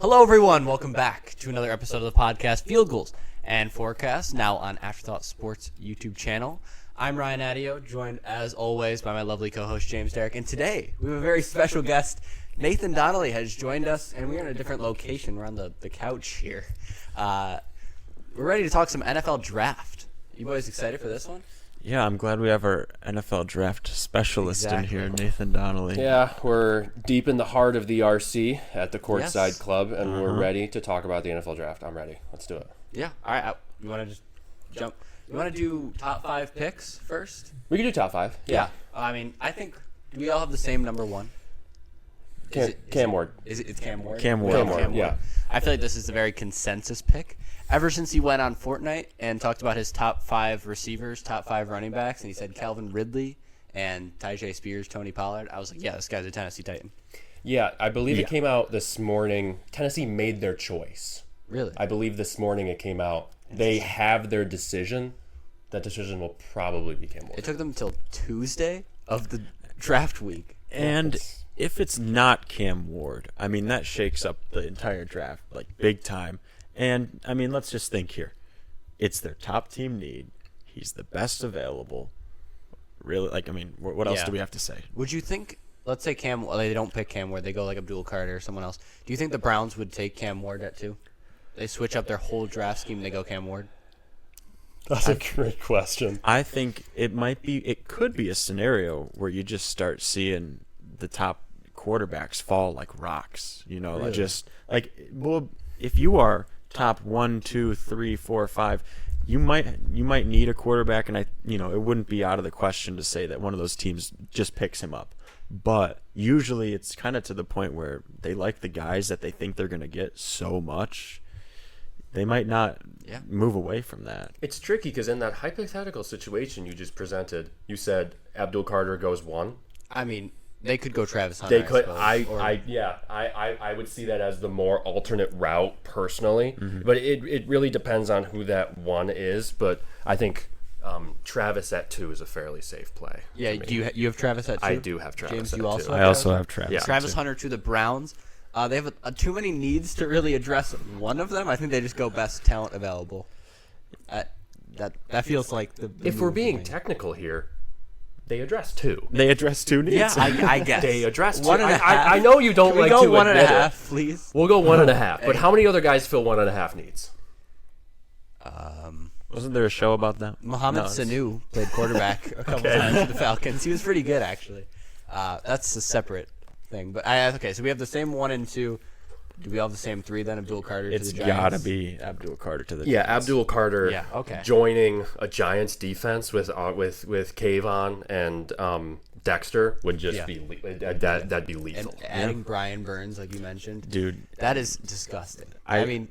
Hello, everyone. Welcome back to another episode of the podcast, Field Goals and Forecasts, now on Afterthought Sports YouTube channel. I'm Ryan Adio, joined as always by my lovely co-host James Derrick, and today we have a very special guest. Nathan Donnelly has joined us, and we're in a different location. We're on the couch here. We're ready to talk some NFL draft. You boys excited for this one? Yeah, I'm glad we have our NFL draft specialist in here, Nathan Donnelly. Yeah, we're deep in the heart of the RC at the Courtside Club, and we're ready to talk about the NFL draft. I'm ready. Let's do it. Yeah. All right. You want to just jump? You want to do top 5 picks first? We can do top 5. Yeah. I mean, I think we all have the same number 1. Cam Ward. It's Cam Ward? Cam Ward, yeah. I feel like this is a very consensus pick. Ever since he went on Fortnite and talked about his top 5 receivers, top 5 running backs, and he said Calvin Ridley and Tyjae Spears, Tony Pollard, I was like, yeah, this guy's a Tennessee Titan. Yeah, I believe it came out this morning. Tennessee made their choice. Really? I believe this morning it came out. They have their decision. That decision will probably be Cam Ward. It took them until Tuesday of the draft week. And if it's not Cam Ward, I mean, that shakes up the entire draft, like, big time. And, I mean, let's just think here. It's their top team need. He's the best available. Really, like, I mean, what else do we have to say? Would you think, let's say they don't pick Cam Ward, they go like Abdul Carter or someone else. Do you think the Browns would take Cam Ward at 2? They switch up their whole draft scheme, they go Cam Ward? That's a great question. I think it could be a scenario where you just start seeing the top quarterbacks fall like rocks. You know, Really? just like, well, if you are top 1, 2, 3, 4, 5, you might need a quarterback, and it wouldn't be out of the question to say that one of those teams just picks him up. But usually it's kind of to the point where they like the guys that they think they're going to get so much, they might not move away from that. It's tricky because in that hypothetical situation you just presented, you said Abdul Carter goes 1. I mean, they could go Travis Hunter. They could. I would see that as the more alternate route personally, but it really depends on who that one is. But I think Travis at 2 is a fairly safe play. Yeah. Do you have Travis at 2? I do have Travis. James, at you 2. also? I also have Travis. Yeah. Travis Hunter to the Browns. They have too many needs to really address one of them. I think they just go best talent available. That feels like the If we're move being to me. technical here, they address 2. They address 2 needs. Yeah, I guess They address 2. 1.5. I know you don't Can we like go to 1.5, admit it. please? We'll go 1.5. But how many other guys fill 1.5 needs? Wasn't there a show about that? Mohamed Sanu played quarterback a couple times for the Falcons. He was pretty good, actually. That's a separate thing. But okay, so we have the same 1 and 2. Do we all have the same 3 then? Abdul Carter It's to the Giants? gotta be Abdul Carter to the Giants. Abdul Carter. Yeah, okay. Joining a Giants defense with Kayvon and Dexter would just be that'd be lethal. And adding Brian Burns, like you mentioned, Dude, that is disgusting. I mean,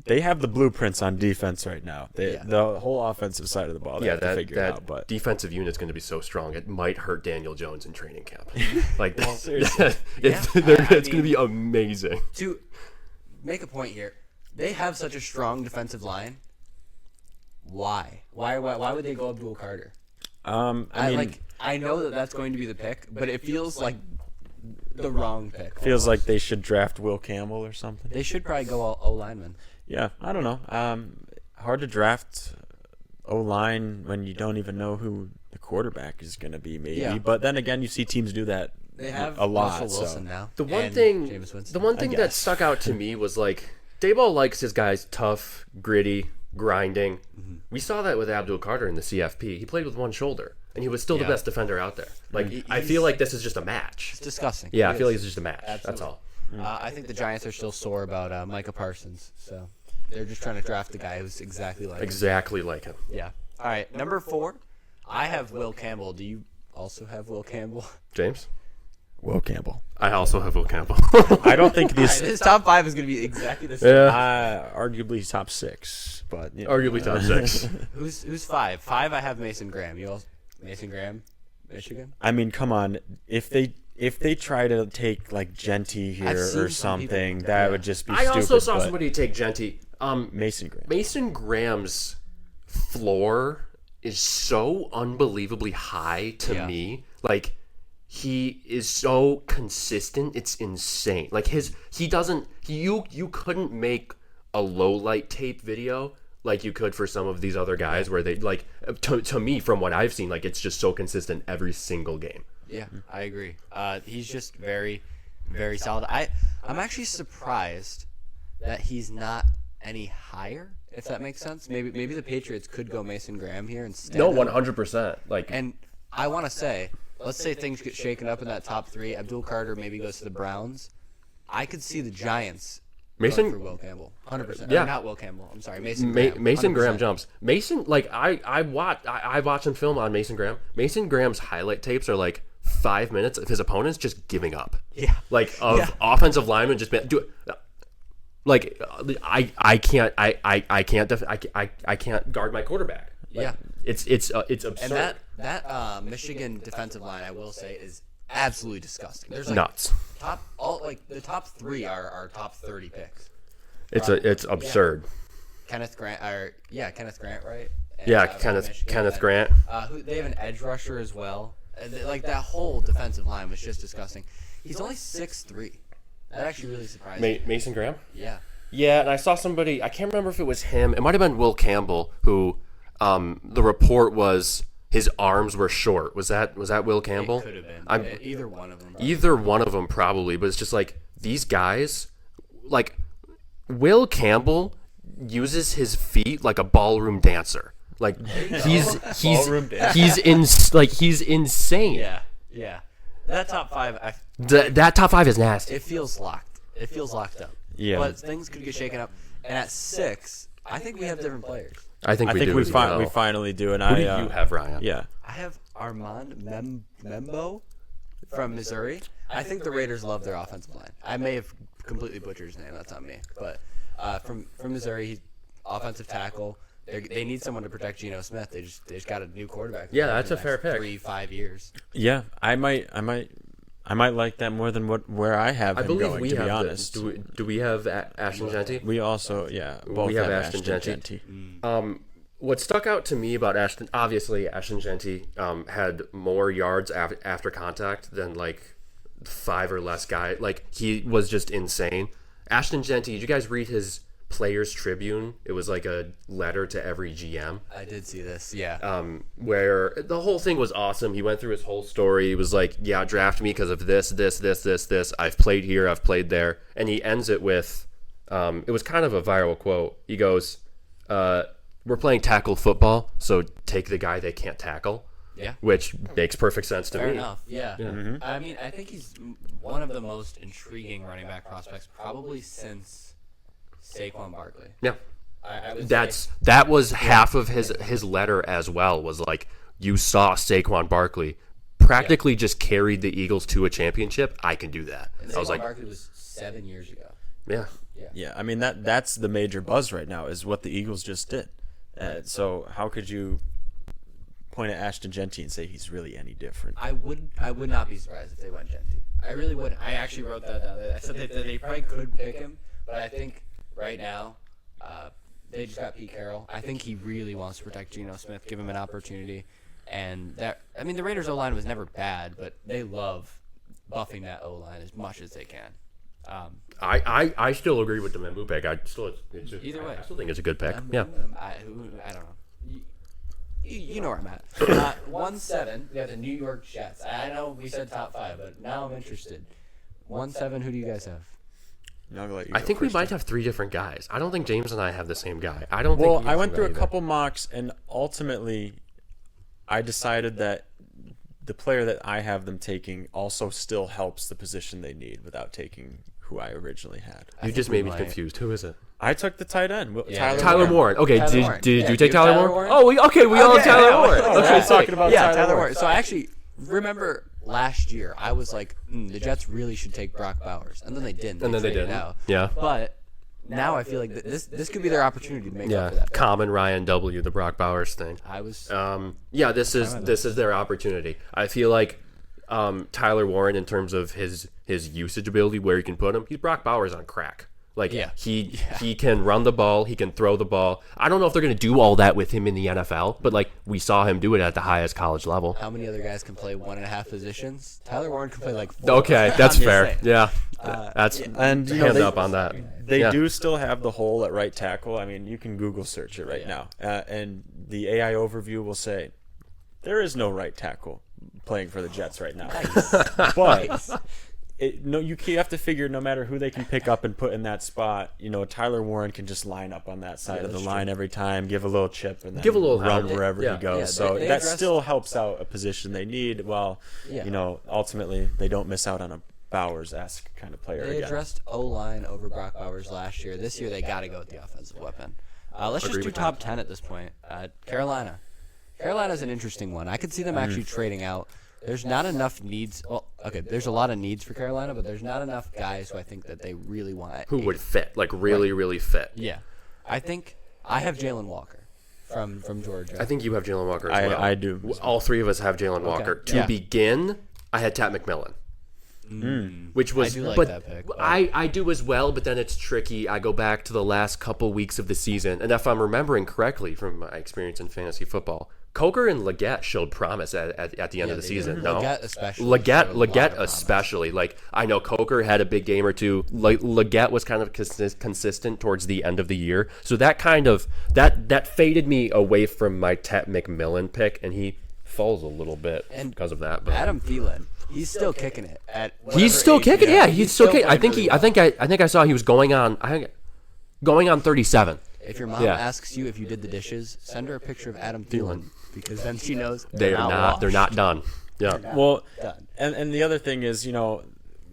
they have the blueprints on defense right now. The whole offensive side of the ball, they have to figure it out. But defensive unit's going to be so strong, it might hurt Daniel Jones in training camp. Like, seriously. it's going to be amazing. to make a point here, they have such a strong defensive line. Why? Why would they go Abdul Carter? I know that's going to be the pick, but it feels like the wrong pick. feels like they should draft Will Campbell or something. They should probably go O lineman. Yeah, I don't know. Hard to draft O-line when you don't even know who the quarterback is going to be, maybe. Yeah. But then again, you see teams do that They have a lot. Russell Wilson so. now. The one and thing Jameis Winston. the one thing I that guess. stuck out to me was, like, Daboll likes his guys tough, gritty, grinding. We saw that with Abdul Carter in the CFP. He played with one shoulder, and he was still the best defender out there. Like, I feel like this is just a match. It's disgusting. Yeah, It I feel like is. it's just a match. That's Absolutely. all. I think the Giants are still sore about Micah Parsons, so they're just trying to draft the guy who's exactly like him. Exactly like him. Yeah. All right, number 4, I have Will Campbell. Do you also have Will Campbell? James? Will Campbell. I also have Will Campbell. I don't think these. His top 5 is going to be exactly the same. Arguably top 6, but Arguably top 6. Who's 5? 5, I have Mason Graham. You all Mason Graham, Michigan? I mean, come on. If they try to take like Genty I've here seen or some something, people- that would just be I stupid. also saw but somebody take Genty. Mason Graham. Mason Graham's floor is so unbelievably high to me. Like, he is so consistent. It's insane. Like you couldn't make a low light tape video like you could for some of these other guys where they like to me from what I've seen, like it's just so consistent every single game. Yeah, I agree. He's just very, very solid. I'm actually surprised that he's not any higher, if that makes sense. Maybe the Patriots could go Mason Graham here instead. No, 100%. Like, and I want to say, let's say things get shaken up in that top 3. Abdul Carter maybe goes to the Browns. I could see the Giants going for Will Campbell, 100%. Yeah, not Will Campbell. I'm sorry, Mason Graham. Mason Graham jumps. Mason, like I watch him film on Mason Graham. Mason Graham's highlight tapes are like 5 minutes of his opponents just giving up. Yeah, like offensive linemen just do it. Like I can't guard my quarterback. Like, it's absurd. And that Michigan defensive line, I will say, is absolutely disgusting. There's like nuts. The top 3 are top 30 picks. It's absurd. Kenneth Grant, right? And, Kenneth Grant. They have an edge rusher as well. Like that whole defensive line was just disgusting. He's only 6'3". That actually really surprised me. Mason Graham? Yeah. Yeah, and I saw somebody, I can't remember if it was him. It might have been Will Campbell, who the report was his arms were short. Was that Will Campbell? It could have been. Either one of them. Probably. Either one of them probably, but it's just like these guys, like Will Campbell uses his feet like a ballroom dancer. Like he's insane. Yeah. That top 5 that top 5 is nasty. It feels locked. It feels locked up. Yeah. But things could get shaken up. And at 6, I think we have different players. I think we finally do. And Who do you have, Ryan? Yeah. I have Armand Membo from Missouri. I think the Raiders love their offensive line. I may have completely butchered his name. That's on me. But from Missouri, he's offensive tackle. They need someone to protect Geno Smith. They just got a new quarterback. Yeah, that's a fair pick. 3-5 years. Yeah, I might like that more than where I have him going. To be honest, do we have Ashton Genty? We also both have Ashton Genty. What stuck out to me about Ashton, obviously Ashton Genty had more yards after contact than like 5 or less guys. Like he was just insane. Ashton Genty, did you guys read his Players Tribune? It was like a letter to every GM. I did see this, yeah. Where the whole thing was awesome. He went through his whole story. He was like, yeah, draft me because of this. I've played here, I've played there. And he ends it with, it was kind of a viral quote. He goes, we're playing tackle football, so take the guy they can't tackle. Yeah. Which makes perfect sense to me. Fair enough, yeah. Mm-hmm. I mean, I think he's one of the most intriguing running back prospects probably since Saquon Barkley. Yeah, that was half of his letter as well. Was like, you saw Saquon Barkley practically just carried the Eagles to a championship. I can do that. And I was like, Barkley was 7 years ago. Yeah. I mean that's the major buzz right now is what the Eagles just did. So how could you point at Ashton Genty and say he's really any different? I would not be surprised if they went Genty. I really wouldn't. I actually wrote that down. I said that they probably could pick him, but I think right now, they just got Pete Carroll. I think he really wants to protect Geno Smith, give him an opportunity. And the Raiders O-line was never bad, but they love buffing that O-line as much as they can. I still agree with the Membu pick. Either way, I still think it's a good pick. Yeah. I don't know. You know where I'm at. 1-7, we got the New York Jets. I know we said top 5, but now I'm interested. 1-7, who do you guys have? I think we might have 3 different guys. I don't think James and I have the same guy. I went through a couple mocks, and ultimately, I decided that the player that I have them taking also still helps the position they need without taking who I originally had. You just made me confused. Who is it? I took the tight end. Tyler Warren. Okay, did you take Tyler Warren? Oh, we all have Tyler Warren. Okay, talking about Tyler Warren. So I actually remember last year I was like, the Jets really should take Brock Bowers, and then they didn't. And then they didn't. Out. Yeah. But now I feel like this could be their opportunity to make up for that. Common Ryan W, the Brock Bowers thing. This is their opportunity. I feel like Tyler Warren, in terms of his usage ability, where you can put him, he's Brock Bowers on crack. Like Yeah. he can run the ball, he can throw the ball. I don't know if they're going to do all that with him in the NFL, but like we saw him do it at the highest college level. How many other guys can play 1.5 positions? Tyler Warren can play like 4. Okay, that's I'm just fair. saying. Yeah, that's And you know, hands they- up on that. They Yeah. do still have the hole at right tackle. I mean, you can Google search it right now, and the AI overview will say there is no right tackle playing for the Jets right now. But you have to figure no matter who they can pick up and put in that spot, you know, Tyler Warren can just line up on that side of the line every time, give a little chip, and then Give a little run help. wherever Yeah. he goes. Yeah, So they that addressed- still helps out a position they need. While you know, ultimately they don't miss out on a Bowers-esque kind of player They again. addressed O-line over Brock Bowers last year. This year, they got to go with the offensive weapon. Let's just Agree do with top 10 at this point. Carolina. Carolina's an interesting one. I could see them actually trading out. There's not enough needs. Well, okay, there's a lot of needs for Carolina, but there's not enough guys who I think that they really want to. Who would fit? Like really fit. Yeah. I think I have Jalen Walker from Georgia. I think you have Jalen Walker as well. I do. All three of us have Jalen Walker. To Yeah. begin, I had Tat McMillan. Which was, I do like but that pick. I do as well, but then it's tricky. I go back to the last couple weeks of the season, and if I'm remembering correctly from my experience in fantasy football, Coker and Leggett showed promise at the end of the season. No, Leggett especially. Leggett showed a lot of promise. especially. Like I know Coker had a big game or two. Leggett was kind of consistent towards the end of the year, so that kind of that faded me away from my Tat McMillan pick, and he falls a little bit because of that. But Adam Thielen, he's still kicking it at. he's still kicking. Yeah, he's still kicking. I playing think really I think I saw he was going on 37. If your mom Yeah. asks you if you did the dishes, send her a picture of Adam Thielen because then she knows They're not. They're not done. Yeah. Well, done. and the other thing is, you know,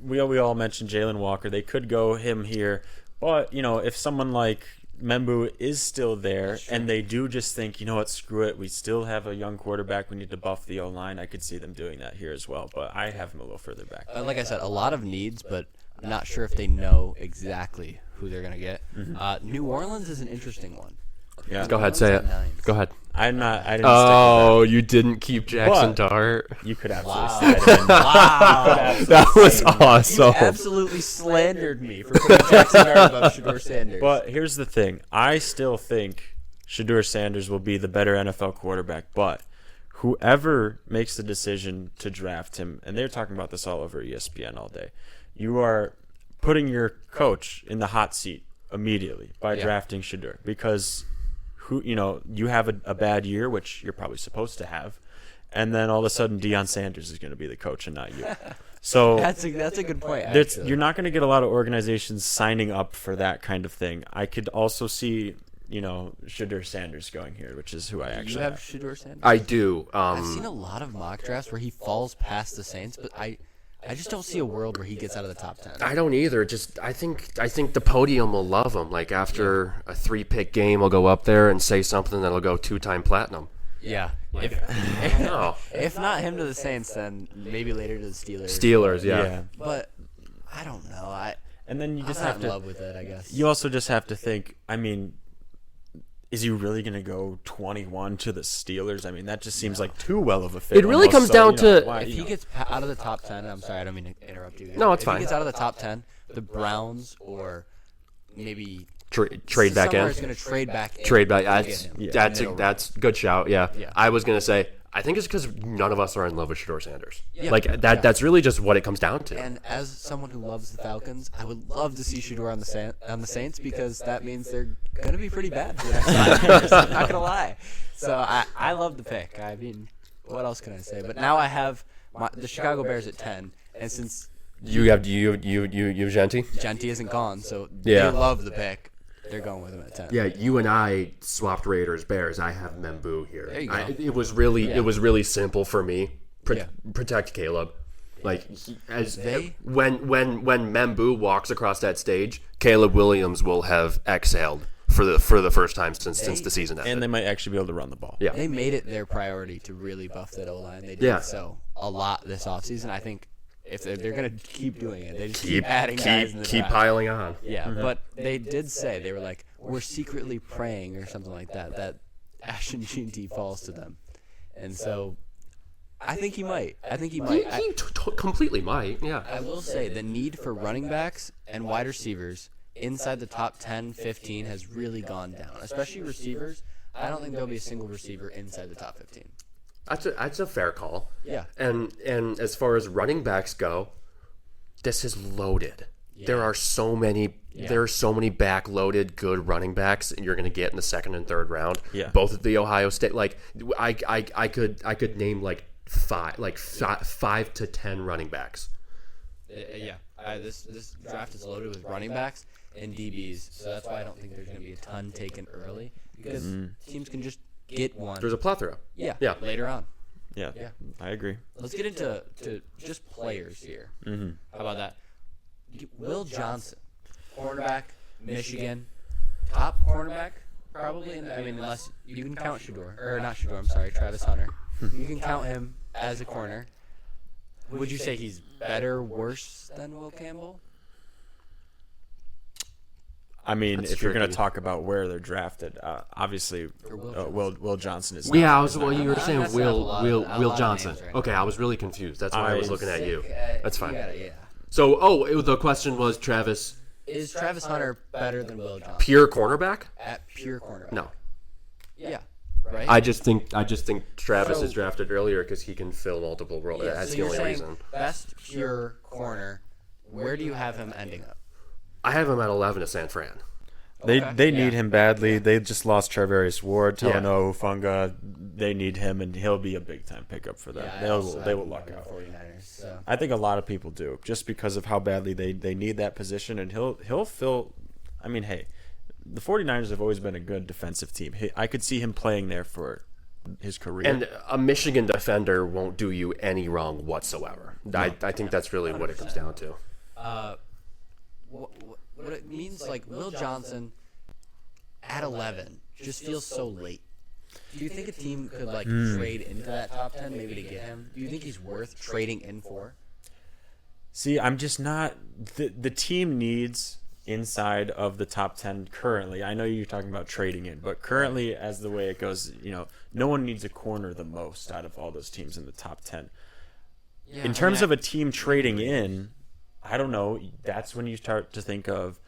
we all mentioned Jalen Walker. They could go him here, but you know, if someone like Membu is still there, and they do just think, you know what, screw it, we still have a young quarterback, we need to buff the O-line, I could see them doing that here as well, but I have him a little further back. Like I said, a lot of needs, but I'm not sure if they know exactly who they're gonna get. New Orleans is an interesting one. Yeah, Go ahead, say it. Ninth. Go ahead. I didn't Oh, you didn't keep Jackson But- Dart. stick with that. You could absolutely Wow. slide it in. Wow. That was You awesome. absolutely slandered me for putting Jackson Dart above Shedeur Sanders. But here's the thing. I still think Shedeur Sanders will be the better NFL quarterback, but whoever makes the decision to draft him, and they're talking about this all over ESPN all day, you are putting your coach in the hot seat immediately by drafting Shedeur, because you have a bad year, which you're probably supposed to have, and then all of a sudden Deion Sanders is going to be the coach and not you. So that's a good point. Actually. you're not going to get a lot of organizations signing up for that kind of thing. I could also see, Shedeur Sanders going here, which is who I You actually have have. Shedeur Sanders. I do. I've seen a lot of mock drafts where he falls past the Saints, but I just don't see a world where he gets out of the top 10. I don't either. Just I think the podium will love him. Like after a 3-pick game, I'll go up there and say something that'll go 2-time platinum. Yeah. No. If not him to the Saints, then maybe later to the Steelers. Steelers, yeah. But I don't know. And then you I'm just not have in to. love with it, I guess. You also just have to think. I mean, is he really going to go 21 to the Steelers? I mean, that just seems like too well of a fit. It really almost. comes down to- If he gets out of the top 10, I'm sorry, I don't mean to interrupt you. No, it's if fine. If he gets out of the top 10, the Browns or maybe Trade back in. somewhere's going to trade back in. Trade back. to That's get him. that's good shout. Yeah. Yeah. I was gonna say. I think it's because none of us are in love with Shedeur Sanders. Yeah. Like that. Yeah. That's really just what it comes down to. And as someone who loves the Falcons, I would love to see Shedeur on the Saints because that means they're going to be pretty bad for the next 5 years. I'm not going to lie. So I love the pick. I mean, what else can I say? But now I have the Chicago Bears at 10, and since You have Genti? Genti isn't gone, so Yeah. they love the pick. They're going with him at 10. Yeah, you and I swapped Raiders Bears. I have Membu here. There you go. It was really simple for me. Yeah. Protect Caleb. Like They- when Membu walks across that stage, Caleb Williams will have exhaled for the first time since the season ended. And they might actually be able to run the ball. Yeah. They made it their priority to really buff that O-line. They did Yeah. so a lot this offseason. I think if they're going to keep doing it, they just keep adding guys in the keep draft. piling on. Yeah, but they did say, they were like, we're secretly praying or something like that Ashton Ginty falls to them. And so I think he might. He completely might. Yeah. I will say the need for running backs and wide receivers inside the top 10, 15 has really gone down, especially receivers. I don't think there'll be a single receiver inside the top 15. That's a fair call. Yeah. And as far as running backs go, this is loaded. Yeah. There are so many backloaded good running backs you're going to get in the second and third round. Yeah. Both at the Ohio State, like I could name like five to 10 running backs. Yeah. This draft is loaded with running backs and DBs, so that's why I don't think there's going to be a ton taken early, because teams can just get one. There's a plethora. Yeah. Later on. Yeah, I agree. Let's get into just players here. Mm-hmm. How about that? Will Johnson, cornerback, Michigan, top cornerback, probably. Unless you can count Travis Hunter. You can count him as a corner. Would you say he's better, worse than Will Campbell? I mean, That's if you're going to tricky. talk about where they're drafted, obviously Will Johnson is. Yeah, Not you were saying necessarily a lot of Will names Johnson. right Okay, I was really confused. That's why I was looking at you. That's fine. Yeah. So, the question was Travis, Is Travis Hunter better than Will Johnson pure cornerback? at pure cornerback? No. Yeah. Right. I just think Travis So- is drafted earlier because he can fill multiple roles. Yeah, That's so the you're only saying reason. best pure corner. Where do you have him ending up? I have him at 11 to San Fran. They Okay. need him badly. They just lost Charvarius Ward, Yeah. Talanoa Ufunga. They need him, and he'll be a big time pickup for them. I also They have will him luck on the out. 49ers. So. I think a lot of people do, just because of how badly they need that position, and he'll fill. I mean, hey, the 49ers have always been a good defensive team. I could see him playing there for his career. And a Michigan defender won't do you any wrong whatsoever. I think that's really what it comes down to. What it means, like, Will Johnson at 11 just feels so late. Do you think a team could, like, trade into that top 10 maybe to get him? Do you think he's worth trading in for? See, I'm just not. The team needs inside of the top 10 currently. I know you're talking about trading in, but currently, as the way it goes, no one needs a corner the most out of all those teams in the top 10. Yeah, In terms of a team trading in, I don't know. That's when you start to think of,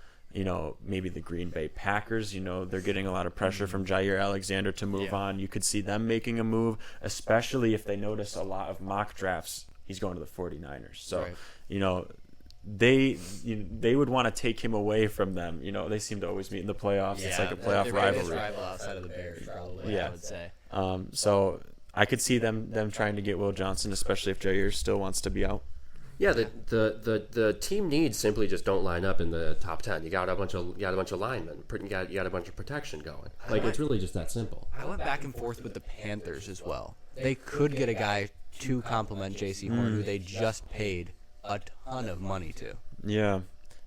maybe the Green Bay Packers. They're getting a lot of pressure from Jair Alexander to move on. You could see them making a move, especially if they notice a lot of mock drafts. He's going to the 49ers. So, Right. they would want to take him away from them. They seem to always meet in the playoffs. It's like a playoff their rivalry. biggest rival outside of the Bears, probably, Yeah. I would say. So I could see them trying to get Will Johnson, especially if Jair still wants to be out. Yeah, the team needs simply just don't line up in the top 10. You got a bunch of linemen. You got a bunch of protection going. Like, it's really just that simple. I went back and forth with the Panthers as well. They could get a guy to complement J.C. Horn, who they just paid a ton of money to. Yeah,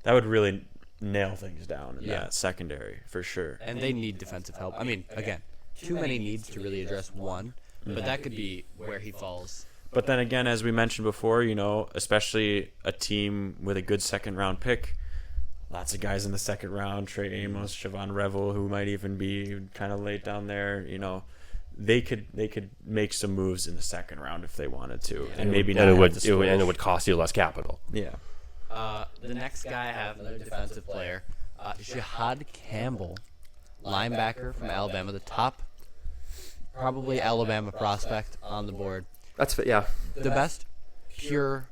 that would really nail things down in that secondary for sure. And they need defensive help. I mean, again, too many needs to really address one, but that could be where he falls. But then again, as we mentioned before, especially a team with a good second-round pick, lots of guys in the second round, Trey Amos, Siobhan Revel, who might even be kind of late down there, they could make some moves in the second round if they wanted to, and maybe not have to switch. And it would cost you less capital. Yeah. The next guy I have, another defensive player, Jihaad Campbell, linebacker from Alabama, the top probably Alabama prospect on the board. Yeah. The best pure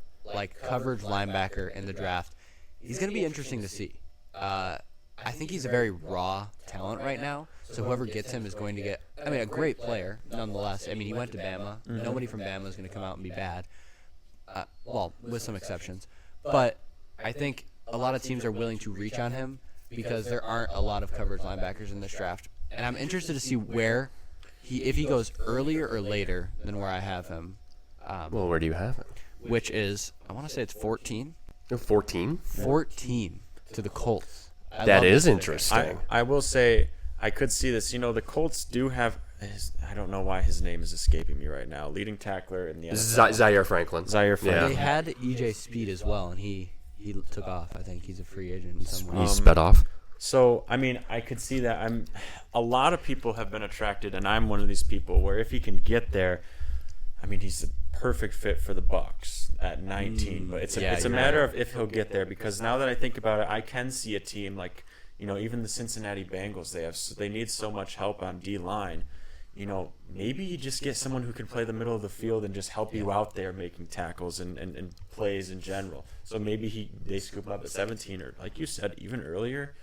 coverage linebacker in the draft. He's going to be interesting to see. I think he's a very raw talent right now. So whoever gets him is going to get, a great player nonetheless. He went to Bama. Nobody from Bama is going to come out and be bad. With some exceptions. But I think a lot of teams are willing to reach on him because there aren't a lot of coverage linebackers in this draft. And I'm interested to see if he goes earlier or later than where I have him. Well, where do you have him? Which is, I want to say it's 14. 14? 14 to the Colts. That is interesting. I will say I could see this. The Colts do have I don't know why his name is escaping me right now. Leading tackler in the NFL. Zaire Franklin. Zaire Franklin. They had EJ Speed as well, and he took off. I think he's a free agent in some way. He sped off. So, I could see that. A lot of people have been attracted, and I'm one of these people, where if he can get there, I mean, he's the perfect fit for the Bucs at 19. But it's a matter of if he'll get there, because now that I think about it, I can see a team like, even the Cincinnati Bengals. They need so much help on D-line. Maybe you just get someone who can play the middle of the field and just help you out there making tackles and plays in general. So maybe they scoop him up at 17, or like you said, even earlier.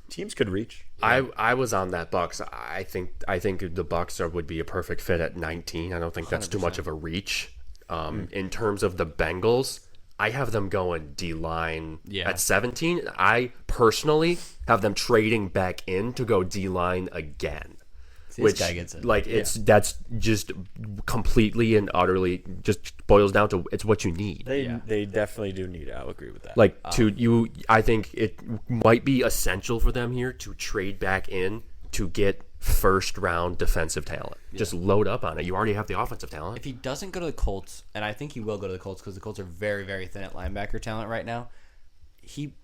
Teams could reach. I was on that Bucs. I think the Bucs would be a perfect fit at 19. I don't think that's 100%. Too much of a reach. In terms of the Bengals, I have them going D-line at 17. I personally have them trading back in to go D-line again. This guy gets it. That's just completely and utterly just boils down to it's what you need. They definitely do need it. I'll agree with that. I think it might be essential for them here to trade back in to get first round defensive talent. Just load up on it. You already have the offensive talent. If he doesn't go to the Colts, and I think he will go to the Colts because the Colts are very, very thin at linebacker talent right now.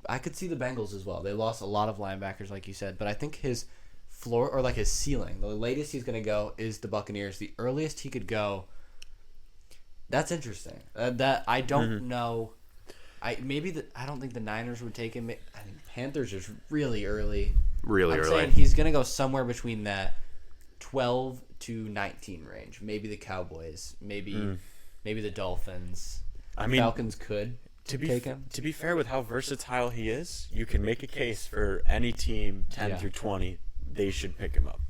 I could see the Bengals as well. They lost a lot of linebackers, like you said, but I think his floor, or like his ceiling, the latest he's going to go is the Buccaneers. The earliest he could go, that's interesting. That I don't know. I don't think the Niners would take him. I think Panthers is really early. I'm saying he's going to go somewhere between that 12 to 19 range. Maybe the Cowboys. Maybe the Dolphins. Falcons could take him. To be fair, with how versatile he is, you can make a case for any team 10 through 20. They should pick him up.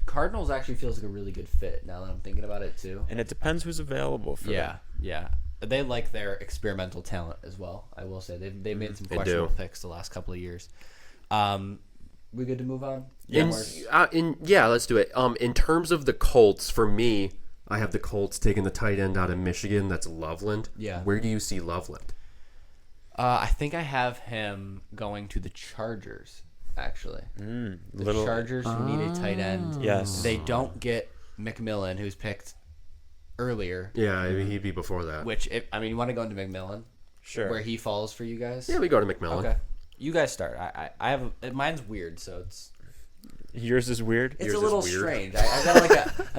Cardinals actually feels like a really good fit now that I'm thinking about it too. And it depends who's available for them. Yeah. They like their experimental talent as well. I will say they made some questionable picks the last couple of years. We good to move on? Let's do it. In terms of the Colts, for me, I have the Colts taking the tight end out of Michigan. That's Loveland. Yeah. Where do you see Loveland? I think I have him going to the Chargers. Actually, the Chargers who need a tight end. Yes, they don't get McMillan, who's picked earlier. Yeah, I mean, he'd be before that. Which, you want to go into McMillan? Sure. Where he falls for you guys? Yeah, we go to McMillan. Okay, you guys start. I have mine's weird, so it's. Yours is weird. It's a little strange. I've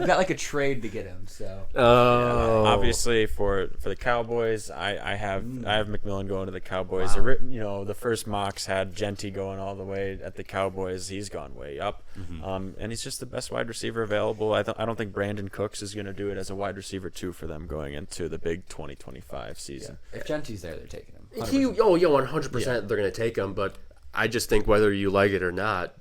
got like a trade to get him. So. Obviously for the Cowboys, I have McMillan going to the Cowboys. Wow. The first mocks had Genty going all the way at the Cowboys. He's gone way up, and he's just the best wide receiver available. I don't think Brandon Cooks is going to do it as a wide receiver too for them going into the big 2025 season. Yeah. If Genty's there, they're taking him. 100%. They're going to take him. But I just think whether you like it or not,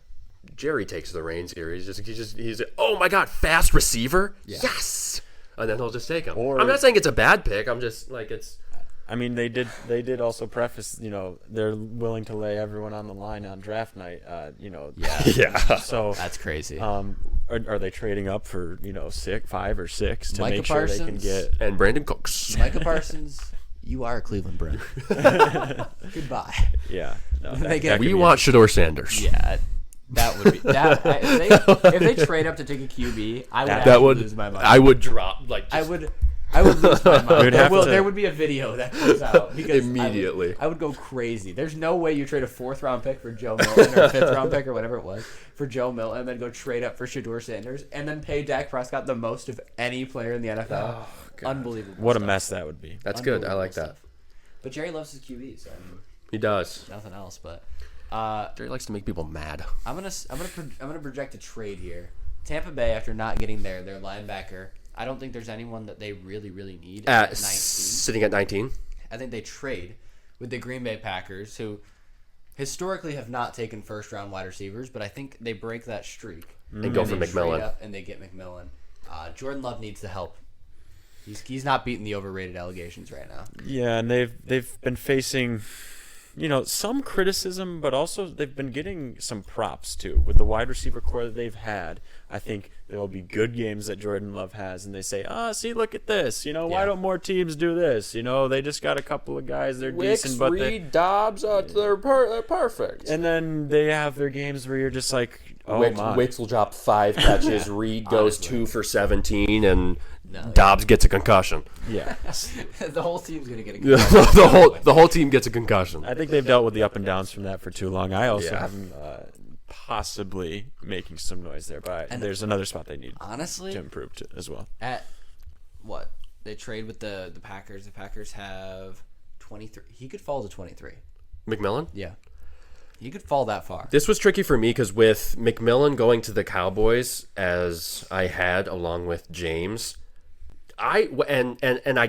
Jerry takes the reins here. He's oh my god, fast receiver, yes, and then he'll just take him. I'm not saying it's a bad pick. I'm just like it's. I mean, they did also preface, they're willing to lay everyone on the line on draft night. So that's crazy. Are they trading up for 5 or 6 to make sure they can get and Brandon Cooks, Micah Parsons? You are a Cleveland Brown. Goodbye. Yeah. No, we want Shedeur Sanders. Yeah. That would be that. If they trade up to take a QB, I would lose my mind. I would drop I would lose my mind. There would be a video that comes out because immediately. I would go crazy. There's no way you trade a 4th round pick for Joe Milton or a 5th round pick or whatever it was for Joe Milton and then go trade up for Shedeur Sanders and then pay Dak Prescott the most of any player in the NFL. Oh, unbelievable. What a mess that would be. That's good. I like that. But Jerry loves his QB, so he does. Nothing else, but. Jerry likes to make people mad. I'm gonna project a trade here. Tampa Bay, after not getting their linebacker, I don't think there's anyone that they really need at 19. Sitting at 19. I think they trade with the Green Bay Packers, who historically have not taken first round wide receivers, but I think they break that streak and go for McMillan. And they get McMillan. Jordan Love needs the help. He's not beating the overrated allegations right now. Yeah, and they've been facing. Some criticism, but also they've been getting some props too with the wide receiver core that they've had. I think there will be good games that Jordan Love has, and they say, see, look at this. Why don't more teams do this? They just got a couple of guys. They're decent, but Reed, Dobbs, they're perfect. And then they have their games where you're just like, Wicks will drop 5 catches. Reed goes 2 for 17, and Dobbs gets a concussion. Yeah, the whole team's gonna get a concussion. the whole team gets a concussion. I think they've dealt with the up and downs from that for too long. I also have them possibly making some noise there, but there's another spot they need honestly to improve as well. At what? They trade with the Packers. The Packers have 23. He could fall to 23. McMillan? Yeah. He could fall that far. This was tricky for me because with McMillan going to the Cowboys, as I had along with James, I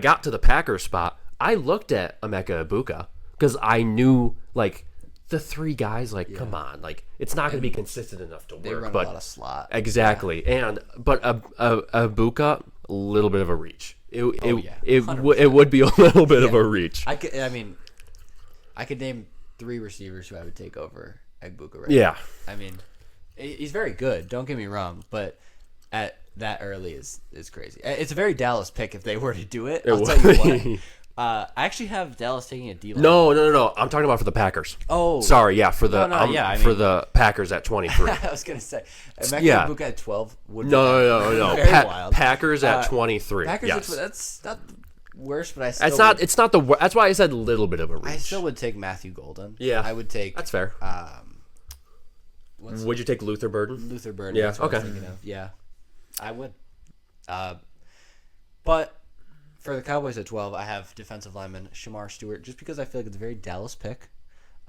got to the Packers spot. I looked at Emeka Egbuka because I knew, like, the three guys, like, come on, like, it's not going to be consistent enough to work. They run a lot of slot. Exactly. Yeah. But Egbuka, a little bit of a reach. It would be a little bit of a reach. I could name 3 receivers who I would take over Egbuka right Yeah. now. I mean, he's very good. Don't get me wrong, but at that early is crazy. It's a very Dallas pick if they were to do it. I'll tell you what. I actually have Dallas taking a D-line. No. I'm talking about for the Packers. Oh, sorry. Yeah, for the for the Packers at 23. I was gonna say Emeka Egbuka at 12 would be No. very wild. Packers at 23. Packers yes. That's not worse, but I still It's not the worst. That's why I said a little bit of a reach. I still would take Matthew Golden. Yeah, I would take. That's fair. Would you take Luther Burden? Luther Burden. Yeah. That's what I was Okay. thinking of. Yeah, I would. But for the Cowboys at 12, I have defensive lineman Shamar Stewart, just because I feel like it's a very Dallas pick.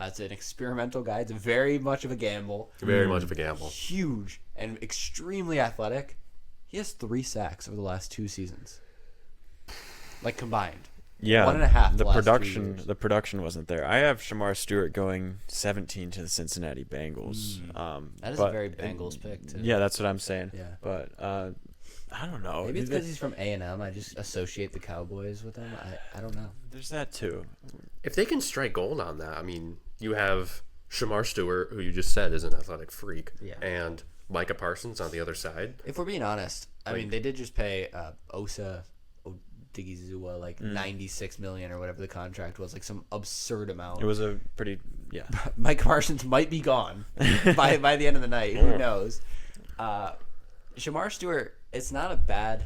It's an experimental guy. It's very much of a gamble. Very much of a gamble. Huge and extremely athletic. He has 3 sacks over the last 2 seasons, like combined. Yeah, 1.5. The production wasn't there. I have Shamar Stewart going 17 to the Cincinnati Bengals. That is a very Bengals pick too. Yeah, that's what I'm saying. Yeah. But I don't know. Maybe it's because he's from A&M. I just associate the Cowboys with him. I don't know. There's that too. If they can strike gold on that, I mean, you have Shamar Stewart, who you just said is an athletic freak, and Micah Parsons on the other side. If we're being honest, I mean, they did just pay Osa Odigizua like $96 million or whatever the contract was, like some absurd amount. It was a pretty Mike Parsons might be gone by the end of the night. Who knows? Shamar Stewart, it's not a bad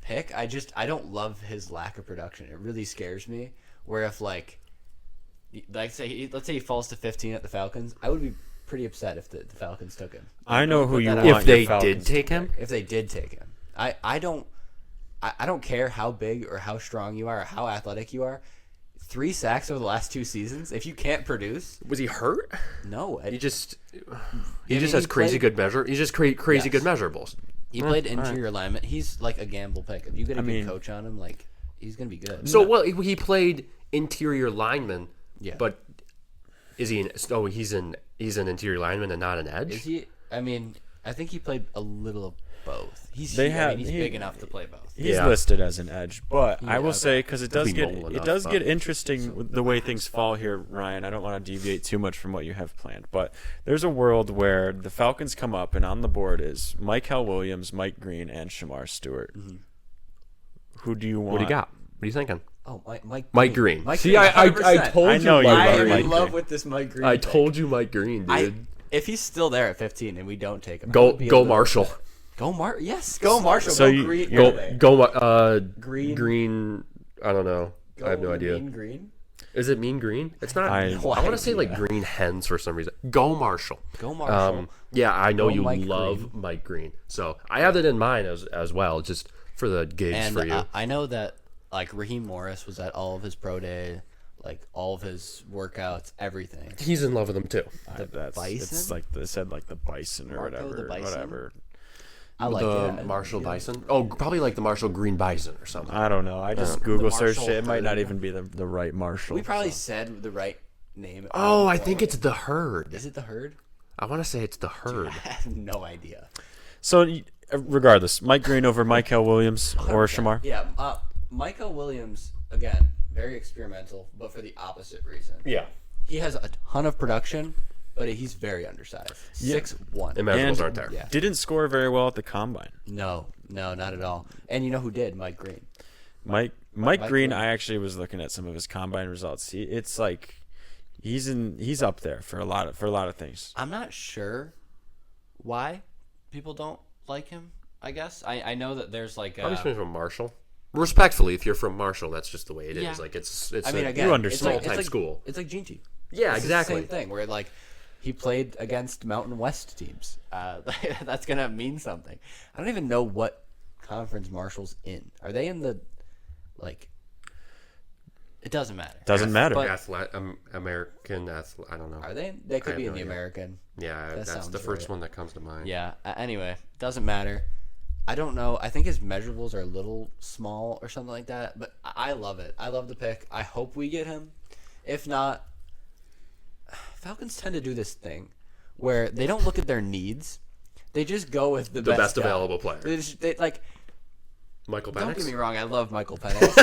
pick. I don't love his lack of production. It really scares me. Where if let's say he falls to 15 at the Falcons, I would be pretty upset if the Falcons took him. I know who you want. If they your Falcons did take him, If they did take him, I don't care how big or how strong you are or how athletic you are. 3 sacks over the last 2 seasons. If you can't produce, was he hurt? no. He just has crazy good measure. He just crazy good measurables. He played interior lineman. He's like a gamble pick. If you get a good coach on him, like he's gonna be good. So he played interior lineman. Yeah. But is he? He's an interior lineman and not an edge. Is he? I mean, I think he played a little of both. He's big enough to play both. He's listed as an edge, but I will okay. say, because it does get mobile enough, get interesting with the way things fall here, Ryan. I don't want to deviate too much from what you have planned, but there's a world where the Falcons come up and on the board is Michael Williams, Mike Green, and Shamar Stewart. Mm-hmm. Who do you want? What do you got? What are you thinking? Oh, Mike Green. Mike See, Green, I 100%. told I you. know you I love am Mike in love Green. with this Mike Green. I pick. told you Mike Green, dude. If he's still there at 15 and we don't take him, Go Marshall. Go Marshall. So Green. Green. I don't know. I have no idea. Mean Green. Is it Mean Green? It's not. I want to say like Green Hens for some reason. Go Marshall. Yeah, I know you love Mike Green, so I have it in mind as well, just for the gigs for you. I know that like Raheem Morris was at all of his pro day, like all of his workouts, everything. He's in love with him too. Bison? It's like they said, like the Bison or Marco the Bison? whatever. I like the that. Marshall Bison. Oh, probably like the Marshall Green Bison or something. I don't know. I just Google searched Marshall it. It might not herd. even be the right Marshall. We probably said the right name. Oh, I think it's the Herd. Is it the Herd? I want to say it's the Herd. I have no idea. So, regardless, Mike Green over Michael Williams or Shamar? Yeah, Michael Williams, again, very experimental, but for the opposite reason. Yeah. He has a ton of production, but he's very undersized. 6'1". Immeasurables aren't there. Yeah. Didn't score very well at the combine. No, not at all. And you know who did? Mike Green. Mike Green, I actually was looking at some of his combine results. It's like he's up there for a lot of things. I'm not sure why people don't like him. I guess I know that there's like Probably from Marshall. Respectfully, if you're from Marshall, that's just the way it is. Yeah. Like it's I mean, a again, you understand. it's like school. It's like Gene T. Yeah, It's exactly. the same thing where like he played against Mountain West teams. That's gonna mean something. I don't even know what conference Marshall's in? Are they in the like? It doesn't matter. Doesn't matter. But American I don't know. are they? They could I be have in the no idea. American. Yeah, That that's sounds the first right. one that comes to mind. Yeah. Anyway, doesn't matter. I don't know. I think his measurables are a little small or something like that. But I love it. I love the pick. I hope we get him. If not, Falcons tend to do this thing where they don't look at their needs. They just go with the best guy. available player. They like. Michael Penix. Don't get me wrong. I love Michael Penix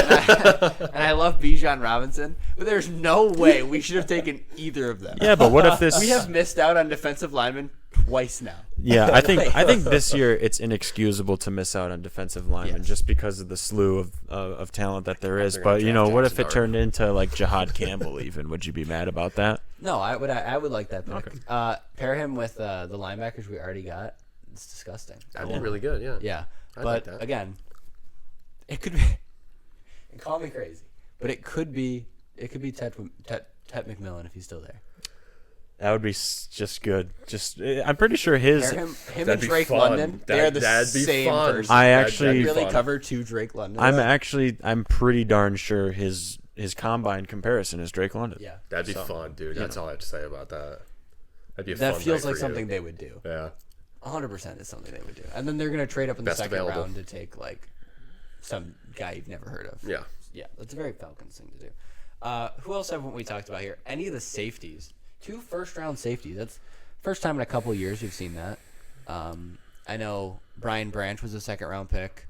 and I love Bijan Robinson. But there's no way we should have taken either of them. Yeah, but what if this? We have missed out on defensive linemen twice now. Yeah, I think this year it's inexcusable to miss out on defensive linemen Yes. just because of the slew of talent that there is. They're But gonna draft what if it Jackson turned into like Jihaad Campbell? Even would you be mad about that? No, I would like that pick. Okay. Pair him with the linebackers we already got. It's disgusting. That'd be really good. Yeah. Yeah, I'd but like that. again, it could be. And call me crazy, but it could be Tet McMillan if he's still there. That would be just good. I'm pretty sure his. Pair him and That'd be Drake fun. London. They're the That'd be same fun. person. I That'd actually- be really fun. cover two Drake London. I'm pretty darn sure his combine comparison is Drake London. Yeah, That'd be fun, dude. That's all I have to say about that. That'd be a that fun feels night like for something you. they would do. Yeah. 100% is something they would do. And then they're gonna trade up in the Best second available. round to take like some guy you've never heard of. Yeah. Yeah, that's a very Falcons thing to do. Who else haven't we talked about here? Any of the safeties? 2 first-round safeties. That's first time in a couple years we've seen that. I know Brian Branch was a second-round pick.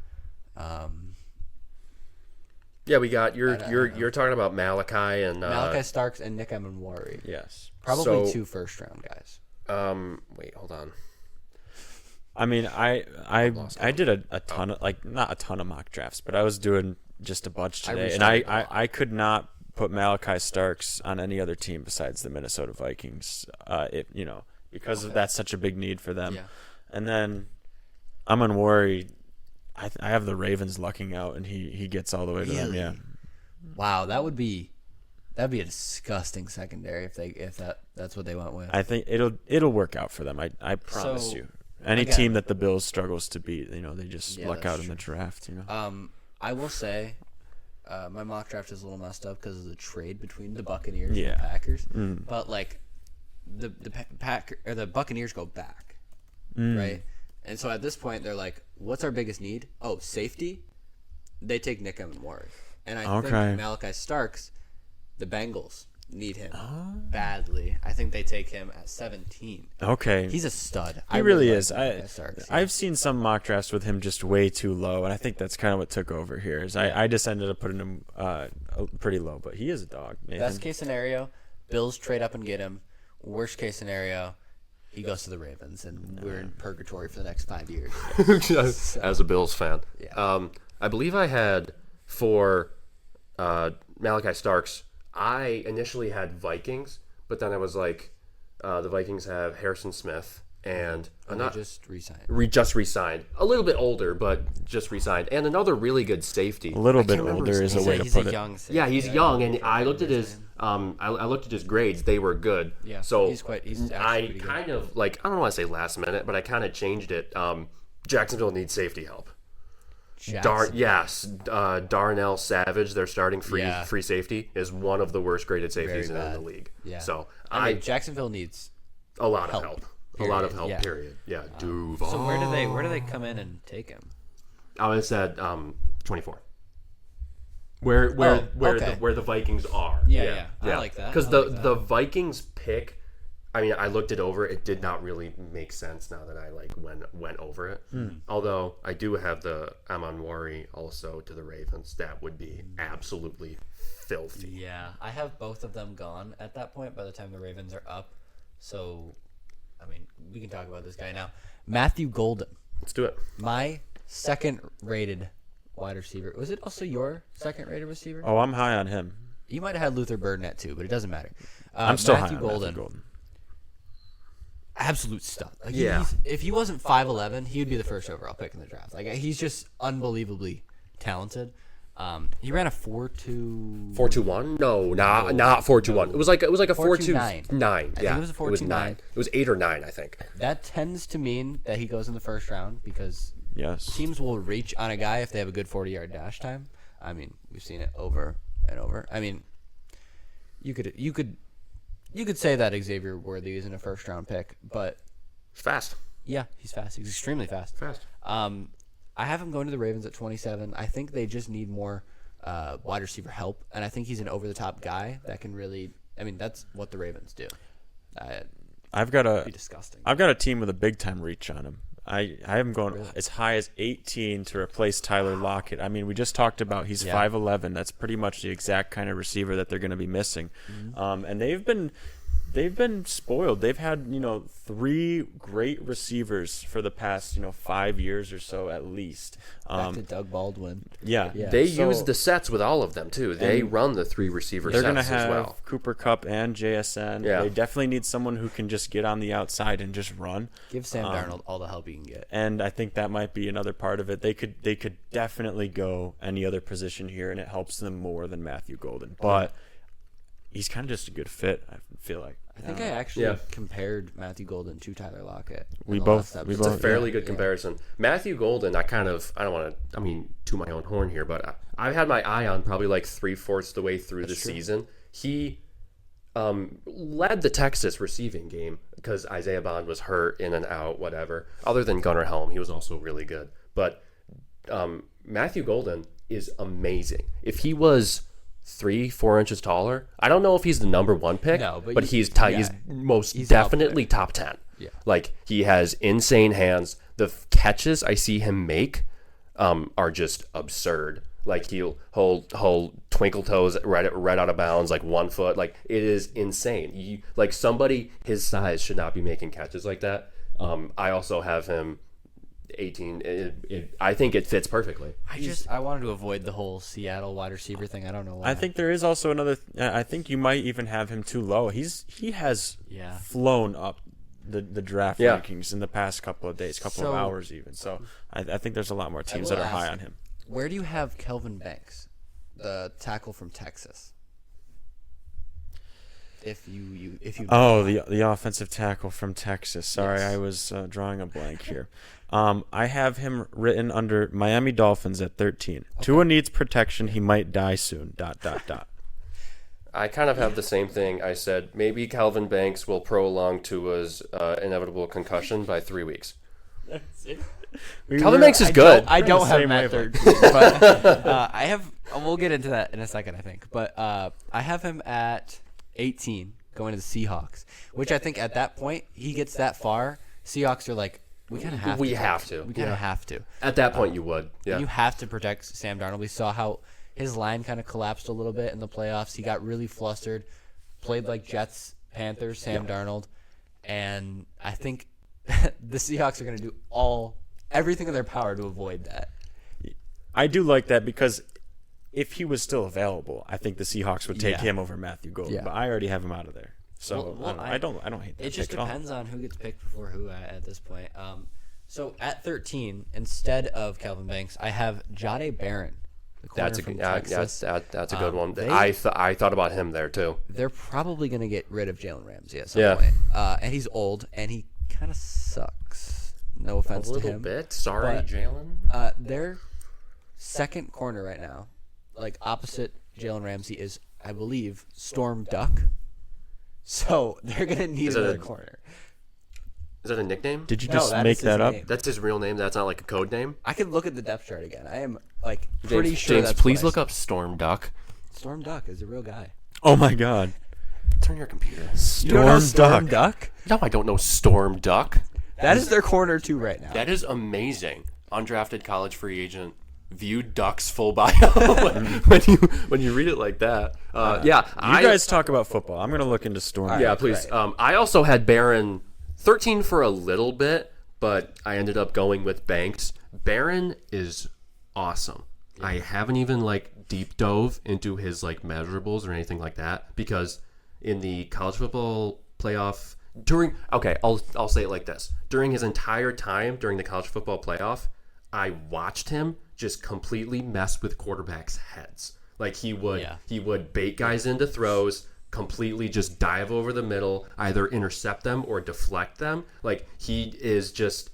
Yeah, we got I don't know. you're talking about Malachi and Malachi Starks and Nick Emenwari. Yes. Probably So- 2 first-round guys. Wait, hold on. I mean, I lost did a ton of not a ton of mock drafts, but I was doing just a bunch I today, and restarted a lot. I could not put Malachi Starks on any other team besides the Minnesota Vikings. Because that's such a big need for them. Yeah. And then I'm unworried. I have the Ravens lucking out, and he gets all the way to them. Really? Yeah. Wow, that'd be a disgusting secondary if that's what they went with. I think it'll work out for them. I promise So, you. Any again- team that the Bills struggles to beat, they just Yeah, luck that's out in the draft. I will say, my mock draft is a little messed up because of the trade between the Buccaneers and Yeah. the Packers. But like, the Buccaneers go back, right? And so at this point, they're like, "What's our biggest need? Oh, safety." They take Nick Emenwari, and I Okay. think Malachi Starks, the Bengals need him badly. I think they take him at 17. Okay. He's a stud. He really is. Malachi Starks, yeah. I've seen some mock drafts with him just way too low, and I think that's kind of what took over here. Is I just ended up putting him pretty low, but he is a dog. Nathan. Best case scenario, Bills trade up and get him. Worst case scenario, he goes to the Ravens, and we're in purgatory for the next 5 years. As a Bills fan. Yeah. I believe I had for Malachi Starks, I initially had Vikings, but then I was like, the Vikings have Harrison Smith and Just resign. just re-signed. A little bit older, but just re-signed. And another really good safety. a little I bit can't remember older his is a name. way to He's put a it. young safety. Yeah, he's young, and I looked at his I looked at his grades. They were good. Yeah, so he's actually I pretty good. kind of like I don't want to say last minute, but I kind of changed it. Jacksonville needs safety help. Jackson. Darnell Savage, their starting Yeah. free safety, is one of the worst graded safeties in bad. the league. Yeah. So I mean, Jacksonville needs. a lot of help. help. A lot of Period. help. Yeah. Period. Yeah. Duval. So where do they come in and take him? I was at 24. Where okay. where the Vikings are. Yeah. I like that. Because I like the Vikings pick, I mean, I looked it over. It did not really make sense now that I went over it. Although I do have the Amonwari also to the Ravens. That would be absolutely filthy. Yeah, I have both of them gone at that point by the time the Ravens are up. So, I mean, we can talk about this guy now. Matthew Golden, Let's do it. my second-rated wide receiver. Was it also your second-rated receiver? Oh, I'm high on him. You might have had Luther Burnett too, but it doesn't matter. I'm still Matthew high on Golden, Matthew Golden. absolute stud. Like, Yeah. if he wasn't 5'11", he would be the first overall pick in the draft. Like, he's just unbelievably talented. He ran a 4.2. 4.21? No, not 4.21. It was like a 4.29. 4.29. I think Yeah, it was a It was 4.29. 9. It was 8 or 9, I think. That tends to mean that he goes in the first round because Yes. teams will reach on a guy if they have a good 40-yard dash time. I mean, we've seen it over and over. I mean, you could say that Xavier Worthy isn't a first-round pick, but Fast. yeah, he's fast. He's extremely fast. I have him going to the Ravens at 27. I think they just need more wide receiver help, and I think he's an over-the-top guy that can really. I mean, that's what the Ravens do. I've got Be disgusting. I've got a team with a big time reach on him. I have him going as high as 18 to replace Tyler Lockett. I mean, we just talked about he's 5'11". That's pretty much the exact kind of receiver that they're going to be missing. And they've been spoiled. They've had 3 great receivers for the past 5 years or so at least. Back to Doug Baldwin. Yeah. They use the sets with all of them too. They run the 3 receiver They're sets going to as have well. Cooper Kupp and JSN. Yeah. They definitely need someone who can just get on the outside and just run. Give Sam Darnold all the help he can get. And I think that might be another part of it. They could definitely go any other position here, and it helps them more than Matthew Golden. But he's kind of just a good fit, I feel like. I think I actually compared Matthew Golden to Tyler Lockett. It's a fairly good comparison. Matthew Golden, I don't want to, to my own horn here, but I've had my eye on probably like 3/4 the way through the season. He led the Texas receiving game because Isaiah Bond was hurt in and out, whatever. Other than Gunnar Helm, he was also really good. But Matthew Golden is amazing. If he was 3-4 inches taller, I don't know if he's the number 1 pick, but he's most definitely top 10. Yeah. Like, he has insane hands. The catches I see him make are just absurd. Like, he'll hold twinkle toes right out of bounds, like 1 foot. Like, it is insane. Somebody his size should not be making catches like that. I also have him 18. I think it fits perfectly. I wanted to avoid the whole Seattle wide receiver thing. I don't know why. I think there is also another. I think you might even have him too low. He has flown up the draft rankings in the past couple of days, couple of hours even. So I think there's a lot more teams that are high on him. Where do you have Kelvin Banks, the tackle from Texas? The offensive tackle from Texas. Sorry, I was drawing a blank here. I have him written under Miami Dolphins at 13. Okay. Tua needs protection. He might die soon. ... I kind of have the same thing. I said maybe Kelvin Banks will prolong Tua's inevitable concussion by 3 weeks. That's it. Kelvin Banks is good. I don't have him at 13, but I have. We'll get into that in a second, I think. But I have him at 18 going to the Seahawks, which I think at that point he gets that far. Seahawks are like, we kind of have to. We have to. We kind of have to. At that point, you would. Yeah. You have to protect Sam Darnold. We saw how his line kind of collapsed a little bit in the playoffs. He got really flustered, played like Jets, Panthers, Sam Darnold, and I think the Seahawks are going to do everything in their power to avoid that. I do like that because if he was still available, I think the Seahawks would take him over Matthew Golden. But I already have him out of there. So I don't hate that. It just depends on who gets picked before who at this point. So at 13, instead of Kelvin Banks, I have Jahdae Barron. That's a good one. I thought about him there too. They're probably going to get rid of Jalen Ramsey at some point. And he's old, and he kind of sucks. No offense to him. A little bit. Sorry, Jalen. Their second corner right now, like opposite Jalen Ramsey, is, I believe, Storm Duck. So they're going to need another corner. Is that a nickname? Did you just make that up? Name. That's his real name? That's not like a code name? I could look at the depth chart again. I am pretty sure James, that's please look up Storm Duck. Storm Duck is a real guy. Oh, my God. Turn your computer. Storm Duck? No, I don't know Storm Duck. That is their corner 2 right now. That is amazing. Undrafted college free agent. View Duck's full bio when you read it like that. You guys talk about football. I'm going to look into Storm. Yeah, please. Right. I also had Barron 13 for a little bit, but I ended up going with Banks. Barron is awesome. Yeah. I haven't even deep dove into his measurables or anything like that because in the college football playoff I'll say it like this. During his entire time during the college football playoff, I watched him just completely mess with quarterbacks' heads. He would bait guys into throws, completely just dive over the middle, either intercept them or deflect them. He is just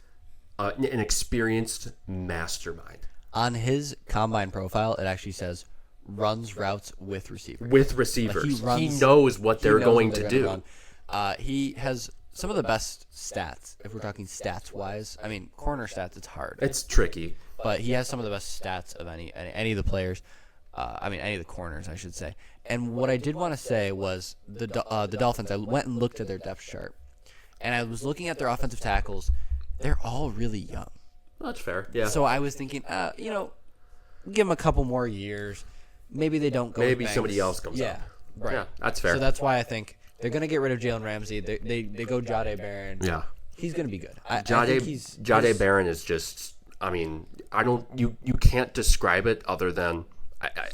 an experienced mastermind. On his combine profile, it actually says runs routes with receivers. With receivers. Like he knows what they're going to do. Run. He has some of the best stats, if we're talking stats-wise. I mean, corner stats, it's hard. It's tricky. But he has some of the best stats of any of the players. Any of the corners, I should say. And what I did want to say was the Dolphins, I went and looked at their depth chart. And I was looking at their offensive tackles. They're all really young. Well, that's fair. Yeah. So I was thinking, give them a couple more years. Maybe they don't go. Maybe somebody else comes up. Yeah, right. Yeah, that's fair. So that's why I think they're going to get rid of Jalen Ramsey. They go Jahdae Barron. Yeah. He's going to be good. Jahdae Barron is just, you can't describe it other than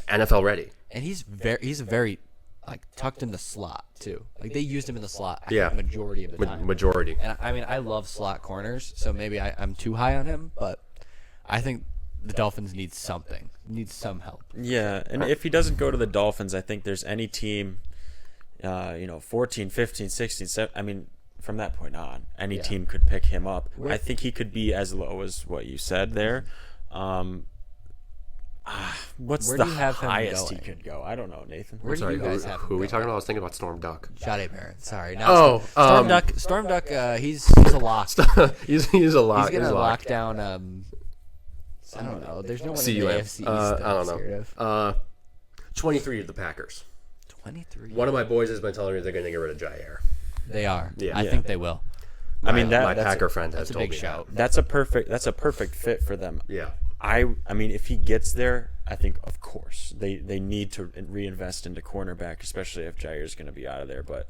NFL ready. And he's very tucked in the slot too. Like they used him in the slot majority of the time. Majority. And I love slot corners, so maybe I'm too high on him, but I think the Dolphins need some help. Yeah, and if he doesn't go to the Dolphins, I think there's any team, 14, 15, 16, 17, from that point on, any team could pick him up. I think he could be as low as what you said there. What's Where the do you have him highest he going? could go? I don't know, Nathan. Where do you guys have him who are we going? talking about? I was thinking about Storm Duck. Jahdae Barron. Sorry. Oh, Storm Duck. He's a lock. he's a lock. He's gonna lock down. I don't know. There's no one in the AFC East that I I'm don't scared know. of. 23 of the Packers. 23. One of my boys has been telling me they're going to get rid of Jair. They are. Yeah. I think they will. My that's Packer friend has That's a told big me shout. That's a perfect fit for them. Yeah. I mean, if he gets there, I think, of course, they need to reinvest into cornerback, especially if Jair's going to be out of there. But,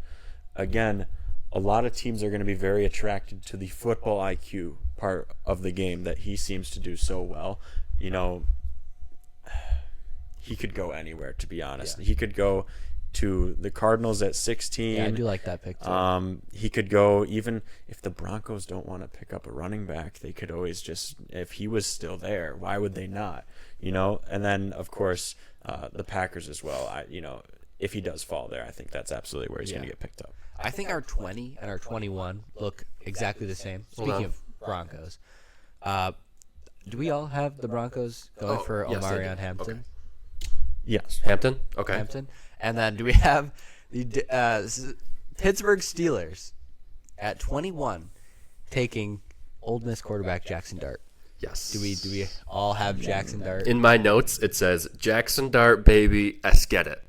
again, a lot of teams are going to be very attracted to the football IQ part of the game that he seems to do so well. He could go anywhere, to be honest. Yeah. He could go to the Cardinals at 16. Yeah, I do like that pick, too. He could go, even if the Broncos don't want to pick up a running back, they could always just, if he was still there, why would they not? And then, of course, the Packers as well. If he does fall there, I think that's absolutely where he's going to get picked up. I think our 20 and our 21 look exactly the same. Speaking of Broncos, do we all have the Broncos going for Omarion Hampton? Okay. Yes. Hampton? Okay. Hampton. And then do we have the Pittsburgh Steelers at 21 taking Ole Miss quarterback Jackson Dart? Yes. Do we all have Jackson Dart? In my notes, it says Jackson Dart, baby. Let's get it.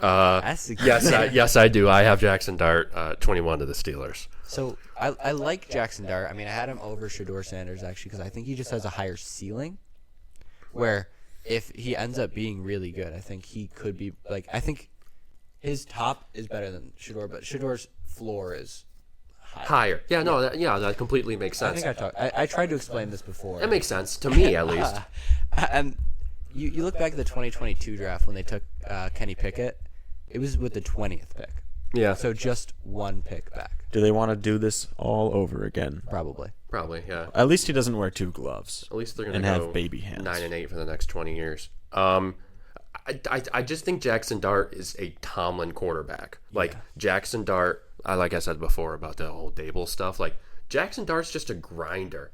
Yes, I do. I have Jackson Dart, 21 to the Steelers. So I like Jackson Dart. I mean, I had him over Shedeur Sanders actually because I think he just has a higher ceiling. Where if he ends up being really good, I think he could be I think his top is better than Shedeur, but Shedeur's floor is higher. Yeah, no, that completely makes sense. I think I tried to explain this before. That makes sense to me, at least. And you look back at the 2022 draft when they took Kenny Pickett, it was with the 20th pick. Yeah. So just one pick back. Do they want to do this all over again? Probably, yeah. At least he doesn't wear two gloves. At least they're going to go have baby hands. 9-8 for the next 20 years. I just think Jackson Dart is a Tomlin quarterback. Jackson Dart, like I said before about the whole Dable stuff, Jackson Dart's just a grinder.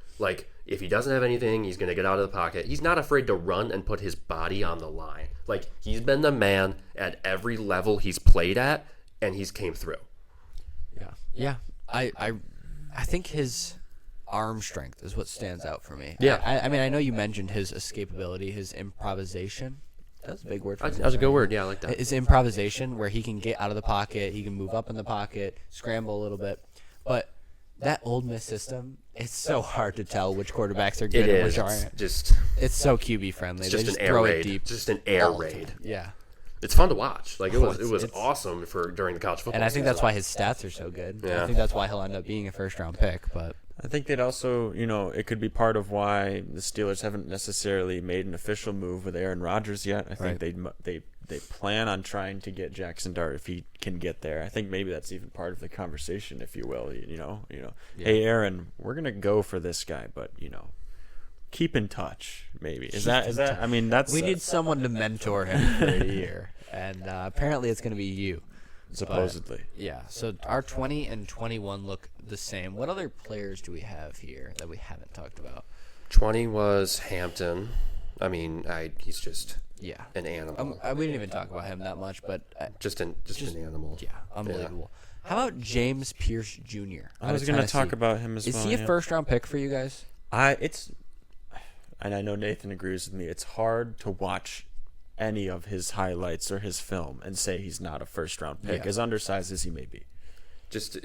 If he doesn't have anything, he's going to get out of the pocket. He's not afraid to run and put his body on the line. He's been the man at every level he's played at, and he's came through. Yeah. I think his arm strength is what stands out for me. Yeah. I mean, I know you mentioned his escapability, his improvisation. That was a big word for me. That was a good word. Yeah, I like that. His improvisation, where he can get out of the pocket, he can move up in the pocket, scramble a little bit. But that Ole Miss system, it's so hard to tell which quarterbacks are good and which aren't. It's so QB friendly. It's just they an air throw raid. it deep. Just an air raid. Yeah. It's fun to watch. It was awesome during the college football. And I think season. that's why his stats are so good. Yeah. I think that's why he'll end up being a first-round pick. But I think they'd also, it could be part of why the Steelers haven't necessarily made an official move with Aaron Rodgers yet. I think they plan on trying to get Jackson Dart if he can get there. I think maybe that's even part of the conversation, if you will. Hey Aaron, we're gonna go for this guy, but keep in touch. Maybe is that? I mean, that's we need someone to mentor him for a year, and apparently it's gonna be you. supposedly. Yeah, so our 20 and 21 look the same. What other players do we have here that we haven't talked about? 20 was Hampton. I mean, he's just an animal. We didn't even talk about him that much, but just an animal. Yeah, unbelievable. How about James Pierce Jr.? I was going to talk about him as well. Is he a first-round pick for you guys? And I know Nathan agrees with me. It's hard to watch any of his highlights or his film and say he's not a first-round pick, as undersized as he may be. Just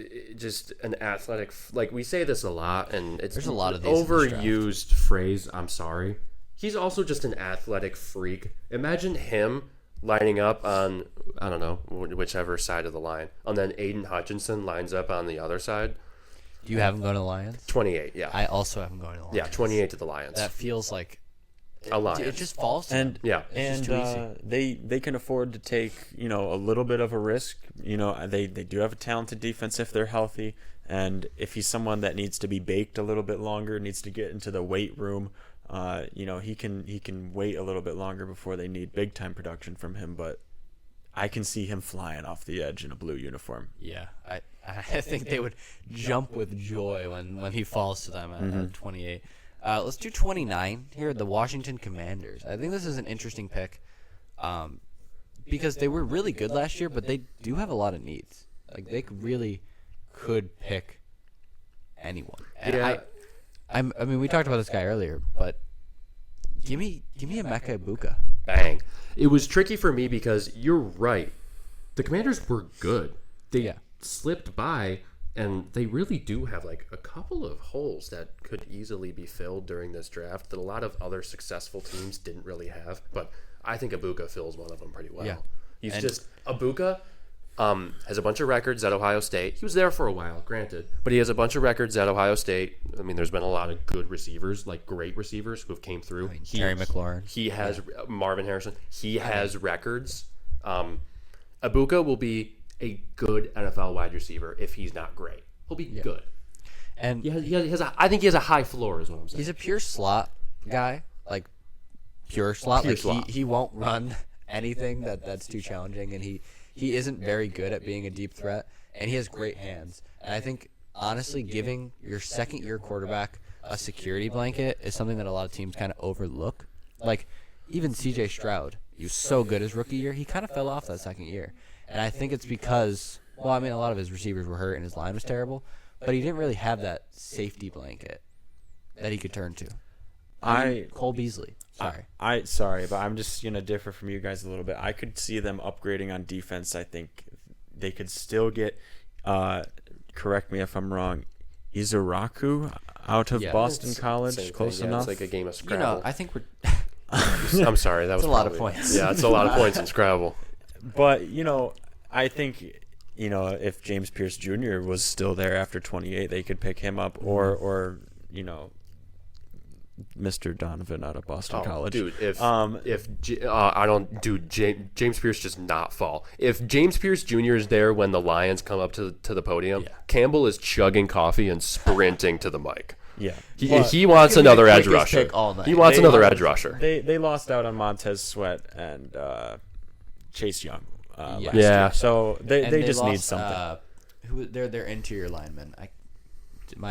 an athletic. Like, we say this a lot, and it's There's a lot of these overused phrase. I'm sorry. He's also just an athletic freak. Imagine him lining up on, I don't know, whichever side of the line, and then Aiden Hutchinson lines up on the other side. Do you have him going to the Lions? 28, yeah. I also have him going to the Lions. Yeah, 28 to the Lions. That feels like a Lions. It just falls to them. Yeah. And they can afford to take, a little bit of a risk. They do have a talented defense if they're healthy. And if he's someone that needs to be baked a little bit longer, needs to get into the weight room, he can wait a little bit longer before they need big time production from him. But I can see him flying off the edge in a blue uniform. Yeah, I think they would jump with joy when he falls to them at 28. Let's do 29 here, the Washington Commanders. I think this is an interesting pick because they were really good last year, but they do have a lot of needs. Like, they really could pick anyone. And I mean, we talked about this guy earlier, but give me Emeka Egbuka. Bang. It was tricky for me because you're right. The Commanders were good. They slipped by, and they really do have like a couple of holes that could easily be filled during this draft that a lot of other successful teams didn't really have. But I think Egbuka fills one of them pretty well. Yeah. Egbuka has a bunch of records at Ohio State. He was there for a while, granted, but he has a bunch of records at Ohio State. I mean, there's been a lot of good receivers, like great receivers who have came through. Terry McLaurin. He has Marvin Harrison. He has records. Egbuka will be a good NFL wide receiver if he's not great. He'll be good. And I think he has a high floor, is what I'm saying. He's a pure slot guy, like pure slot. He won't run anything that's too challenging, and he isn't very good at being a deep threat, and he has great hands. And I think, honestly, giving your second-year quarterback a security blanket is something that a lot of teams kind of overlook. Like, even C.J. Stroud, he was so good his rookie year, he kind of fell off that second year. And I think it's because, a lot of his receivers were hurt and his line was terrible, but he didn't really have that safety blanket that he could turn to. Cole Beasley. Sorry, but I'm just gonna differ from you guys a little bit. I could see them upgrading on defense. I think they could still get. Correct me if I'm wrong. Izuraku out of Boston College, close enough. It's like a game of Scrabble. I think we're. I'm sorry, that was a lot of points. Yeah, it's a lot of points in Scrabble. But I think if James Pierce Jr. was still there after 28, they could pick him up, or Mr. Donovan out of Boston College. Dude, James Pierce does not fall. If James Pierce Jr. is there when the Lions come up to the podium, Campbell is chugging coffee and sprinting to the mic. Yeah, he wants another edge rusher. He wants another edge rusher. They lost out on Montez Sweat and Chase Young last year, so they just need something. Their interior lineman?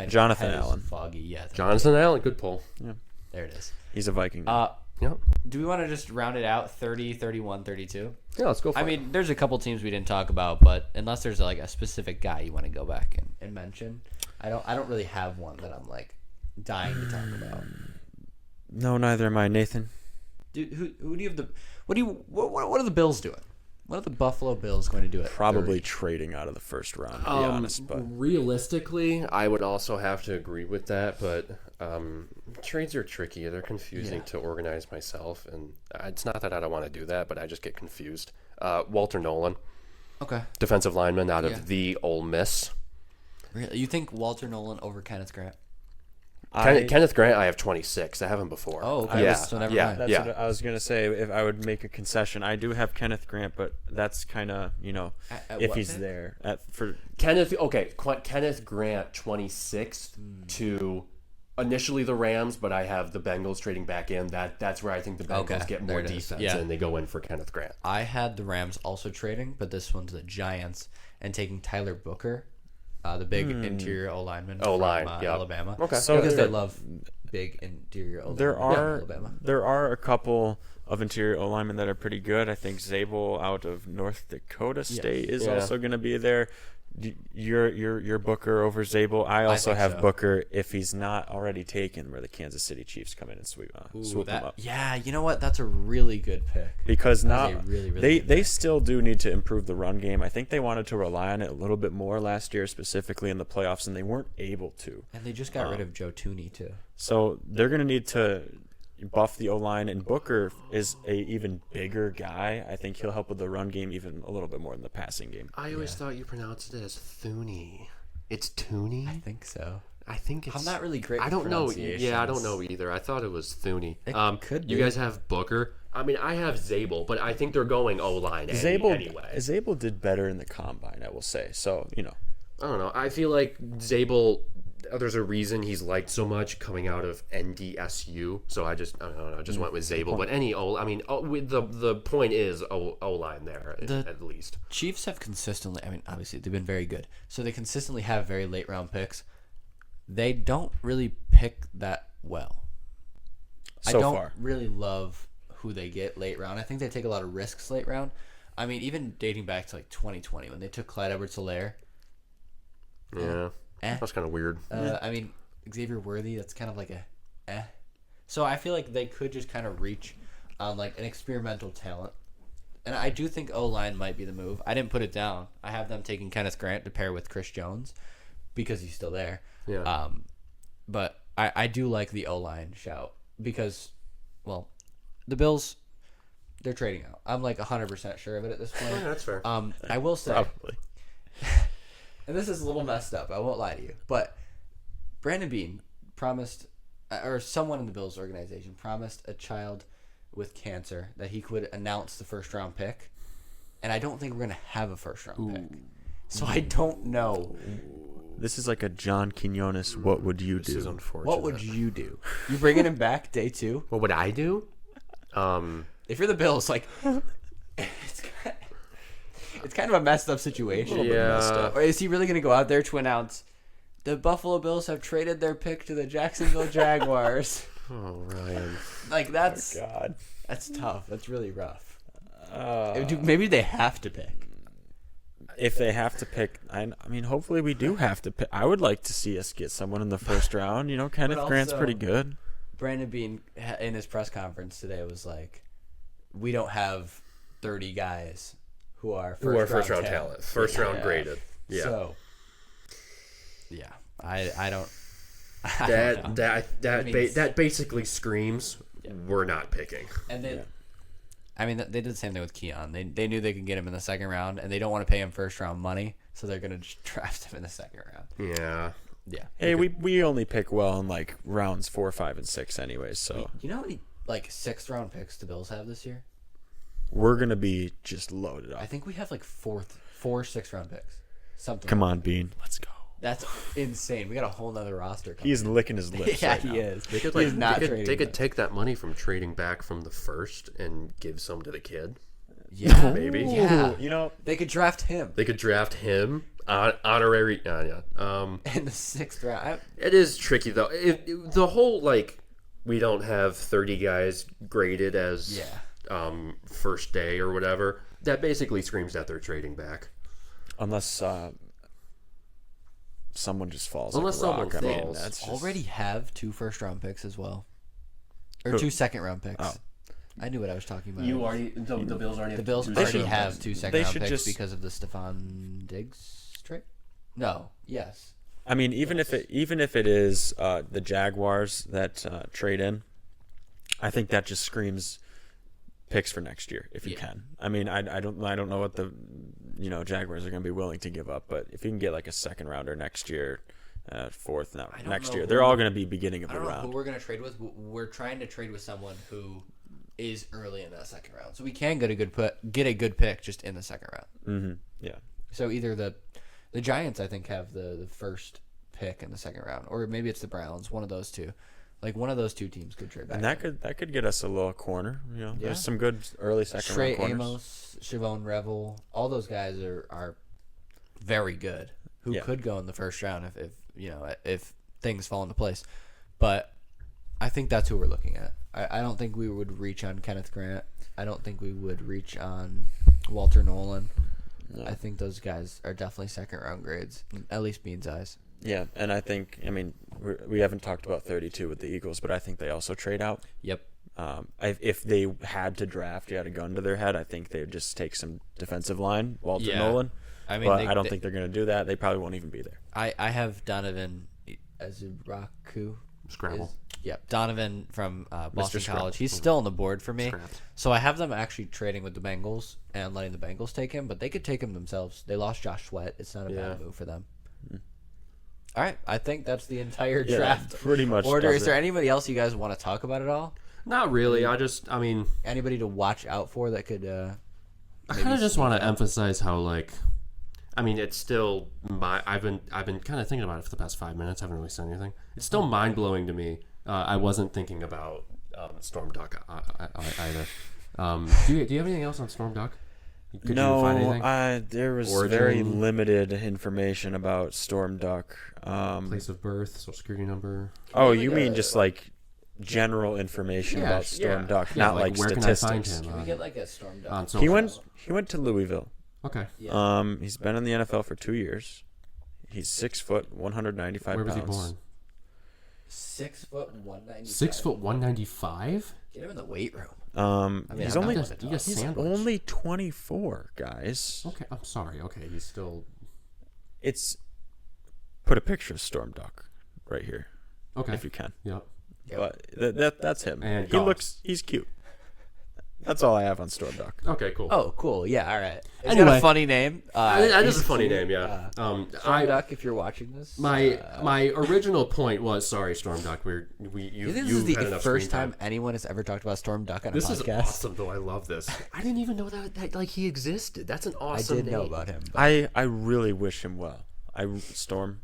Jonathan Allen. Foggy, yeah. Jonathan Allen, good pull. Yeah, there it is. He's a Viking. Do we want to just round it out 30, 31, 32? Yeah, let's go for it. I mean, there's a couple teams we didn't talk about, but unless there's like a specific guy you want to go back and mention, I don't really have one that I'm like dying to talk about. No, neither am I, Nathan. Dude, who do you have what are the Bills doing? What are the Buffalo Bills going to do? Probably trading out of the first round, to be honest. But realistically, I would also have to agree with that. But trades are tricky. They're confusing to organize myself. And it's not that I don't want to do that, but I just get confused. Walter Nolan. Okay. Defensive lineman out of the Ole Miss. Really? You think Walter Nolan over Kenneth Grant? Kenneth Grant, I have 26. I have him before. Oh, okay. So never mind. That's what I was going to say. If I would make a concession, I do have Kenneth Grant, but that's kind of, if he's there. Kenneth Grant, 26th to initially the Rams, but I have the Bengals trading back in. That's where I think the Bengals get more defense, and they go in for Kenneth Grant. I had the Rams also trading, but this one's the Giants and taking Tyler Booker, the big interior O-lineman from Alabama. Okay. So because they love big interior O-linemen. There are a couple of interior O-linemen that are pretty good. I think Zabel out of North Dakota State is also going to be there. Your Booker over Zabel. I also have Booker if he's not already taken, where the Kansas City Chiefs come in and swoop him up. Yeah, you know what? That's a really good pick. Because now they still do need to improve the run game. I think they wanted to rely on it a little bit more last year, specifically in the playoffs, and they weren't able to. And they just got rid of Joe Tooney too. So they're going to need to buff the O-line, and Booker is a even bigger guy. I think he'll help with the run game even a little bit more than the passing game. I always thought you pronounced it as Thuney. It's Tooney? I think so. I think it's... I'm not really great with I don't know. pronunciations. Yeah, I don't know either. I thought it was Thuney. It could be. You guys have Booker. I mean, I have Zabel, but I think they're going O-line anyway. Zabel did better in the combine, I will say. So, I don't know. I feel like Zabel... There's a reason he's liked so much coming out of NDSU. So I just went with Zabel. But the point is O-line there at least. Chiefs have consistently, obviously they've been very good. So they consistently have very late round picks. They don't really pick that well. I don't really love who they get late round. I think they take a lot of risks late round. Even dating back to 2020 when they took Clyde Edwards-Helaire. Yeah. That's kind of weird. Xavier Worthy, that's kind of like a So I feel like they could just kind of reach on an experimental talent. And I do think O-line might be the move. I didn't put it down. I have them taking Kenneth Grant to pair with Chris Jones because he's still there. Yeah. But I do like the O-line shout because, the Bills, they're trading out. I'm 100% sure of it at this point. Yeah, that's fair. I will say... Probably. And this is a little messed up. I won't lie to you. But Brandon Beane promised, or someone in the Bills organization promised a child with cancer that he could announce the first-round pick. And I don't think we're going to have a first-round pick. So I don't know. This is like a John Quinones, what would you do? This is unfortunate. What would you do? You bringing him back day 2? What would I do? If you're the Bills, it's kind of a messed up situation. Or is he really going to go out there to announce the Buffalo Bills have traded their pick to the Jacksonville Jaguars? Oh, Ryan. That's tough. That's really rough. Maybe they have to pick. If they have to pick, hopefully we do have to pick. I would like to see us get someone in the first round. Kenneth Grant's pretty good. Brandon Beane, in his press conference today, was like, we don't have 30 guys who are first round talent. First round graded. Yeah. So, yeah, I don't. That basically screams we're not picking. And they did the same thing with Keon. They knew they could get him in the second round, and they don't want to pay him first round money, so they're gonna just draft him in the second round. Yeah. Yeah. Hey, we only pick well in rounds 4, 5, and 6, anyways. So you know how many sixth round picks the Bills have this year? We're gonna be just loaded up. I think we have 4 sixth-round picks. Something. Come on, Bean. Let's go. That's insane. We got a whole nother roster. He's licking his lips. Yeah, right he now. is. They could take that money from trading back from the first and give some to the kid. Yeah, maybe. Yeah, they could draft him. They could draft him honorary. In the 6th round. It is tricky though. The whole we don't have 30 guys graded as first day or whatever. That basically screams that they're trading back. Unless someone just falls. Unless like a rock. someone falls. That's already have 2 first-round picks as well, or 2 second-round picks. Oh. I knew what I was talking about. The Bills already. The Bills already have 2 second-round picks because of the Stephon Diggs trade. No. Yes. Even if it is the Jaguars that trade in, I think that just screams picks for next year if you can. I don't know what the Jaguars are going to be willing to give up, but if you can get a second rounder next year, fourth next year, they're all going to be beginning of the round. Who we're going to trade with? We're trying to trade with someone who is early in that second round, so we can get a good pick just in the second round. Mm-hmm. Yeah. So either the Giants, I think, have the first pick in the second round, or maybe it's the Browns. One of those two. Like one of those two teams could trade back. And that could get us a little corner. There's some good early second Trey round corners. Amos, Siobhan Revel, all those guys are very good. Who could go in the first round if things fall into place. But I think that's who we're looking at. I don't think we would reach on Kenneth Grant. I don't think we would reach on Walter Nolan. No. I think those guys are definitely second round grades, at least Bean's eyes. Yeah, and I think, we haven't talked about 32 with the Eagles, but I think they also trade out. Yep. If they had to draft, you had a gun to their head, I think they would just take some defensive line, Walter Nolan. I don't think they're going to do that. They probably won't even be there. I have Donovan Azuraku. Scrabble. Donovan from Boston College. He's still on the board for me. So I have them actually trading with the Bengals and letting the Bengals take him, but they could take him themselves. They lost Josh Sweat. It's not a bad move for them. All right, I think that's the entire draft pretty much order. Is there anybody else you guys want to talk about at all? Not really. Anybody to watch out for that could I kind of just want to emphasize how it's still I've been kind of thinking about it for the past 5 minutes. I haven't really said anything. It's still mind blowing to me. I wasn't thinking about Storm Duck either. Do you have anything else on Storm Duck? You find anything? There was very limited information about Storm Duck. Place of birth, social security number. Oh, you mean just like general information about Storm Duck, not like where statistics. Can I find him? Can we get like a Storm Duck? He went to Louisville. Okay. Yeah. He's been in the NFL for 2 years. He's 6 foot, 195 pounds. Where was he born? 6 foot 195. 6 foot 195. Get him in the weight room. He's only 24, guys. Okay, I'm sorry. Okay, he's still. Put a picture of Storm Duck right here. Okay, if you can. Yep. But that's him. And he's cute. That's all I have on Storm Duck. Okay, cool. Oh, cool. Yeah, all right. He's Anyway. got a funny name. That is a funny name, yeah. Storm Duck, if you're watching this. My original point was Storm Duck. You think this is the first time anyone has ever talked about Storm Duck on a podcast? This is awesome, though. I love this. I didn't even know that he existed. That's an awesome name. I did know about him. I really wish him well. Storm,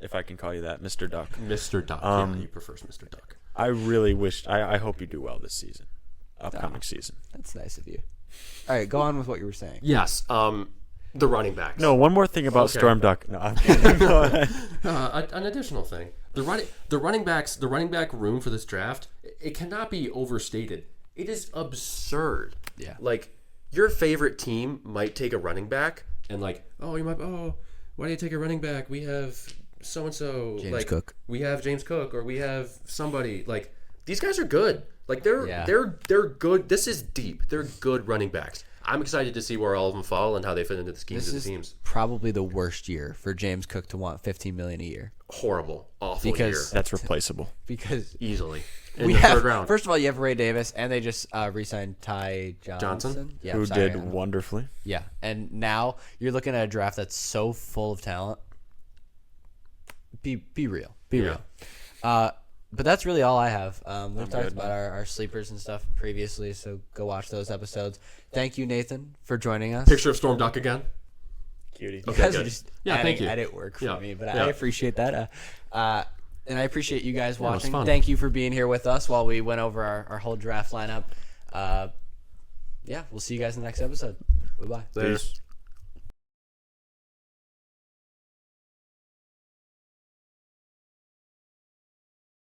if I can call you that, Mr. Duck. Mr. Duck. He prefers Mr. Duck. I really wish. I hope you do well this season. Upcoming season. That's nice of you. All right, go on with what you were saying. Yes. The running backs. No, one more thing about Storm Duck. No, I'm kidding. Go ahead. An additional thing. The running back room for this draft, it cannot be overstated. It is absurd. Yeah. Like, your favorite team might take a running back and why do you take a running back? We have so and so. James Cook. We have James Cook, or we have somebody. Like, these guys are good. Like, they're good. This is deep. They're good running backs. I'm excited to see where all of them fall and how they fit into the schemes of the teams. This is probably the worst year for James Cook to want $15 million a year. Horrible, awful year. That's replaceable. Because easily in the third round. First of all, you have Ray Davis, and they just re-signed Ty Johnson. Yeah, who did wonderfully. Yeah, and now you're looking at a draft that's so full of talent. Be real. Be real. But that's really all I have. We've talked about our sleepers and stuff previously, so go watch those episodes. Thank you, Nathan, for joining us. Picture of Storm Duck again. Cutie. You guys are just thank you. edit work for me, but I appreciate that. And I appreciate you guys watching. Thank you for being here with us while we went over our whole draft lineup. We'll see you guys in the next episode. Bye-bye. Peace.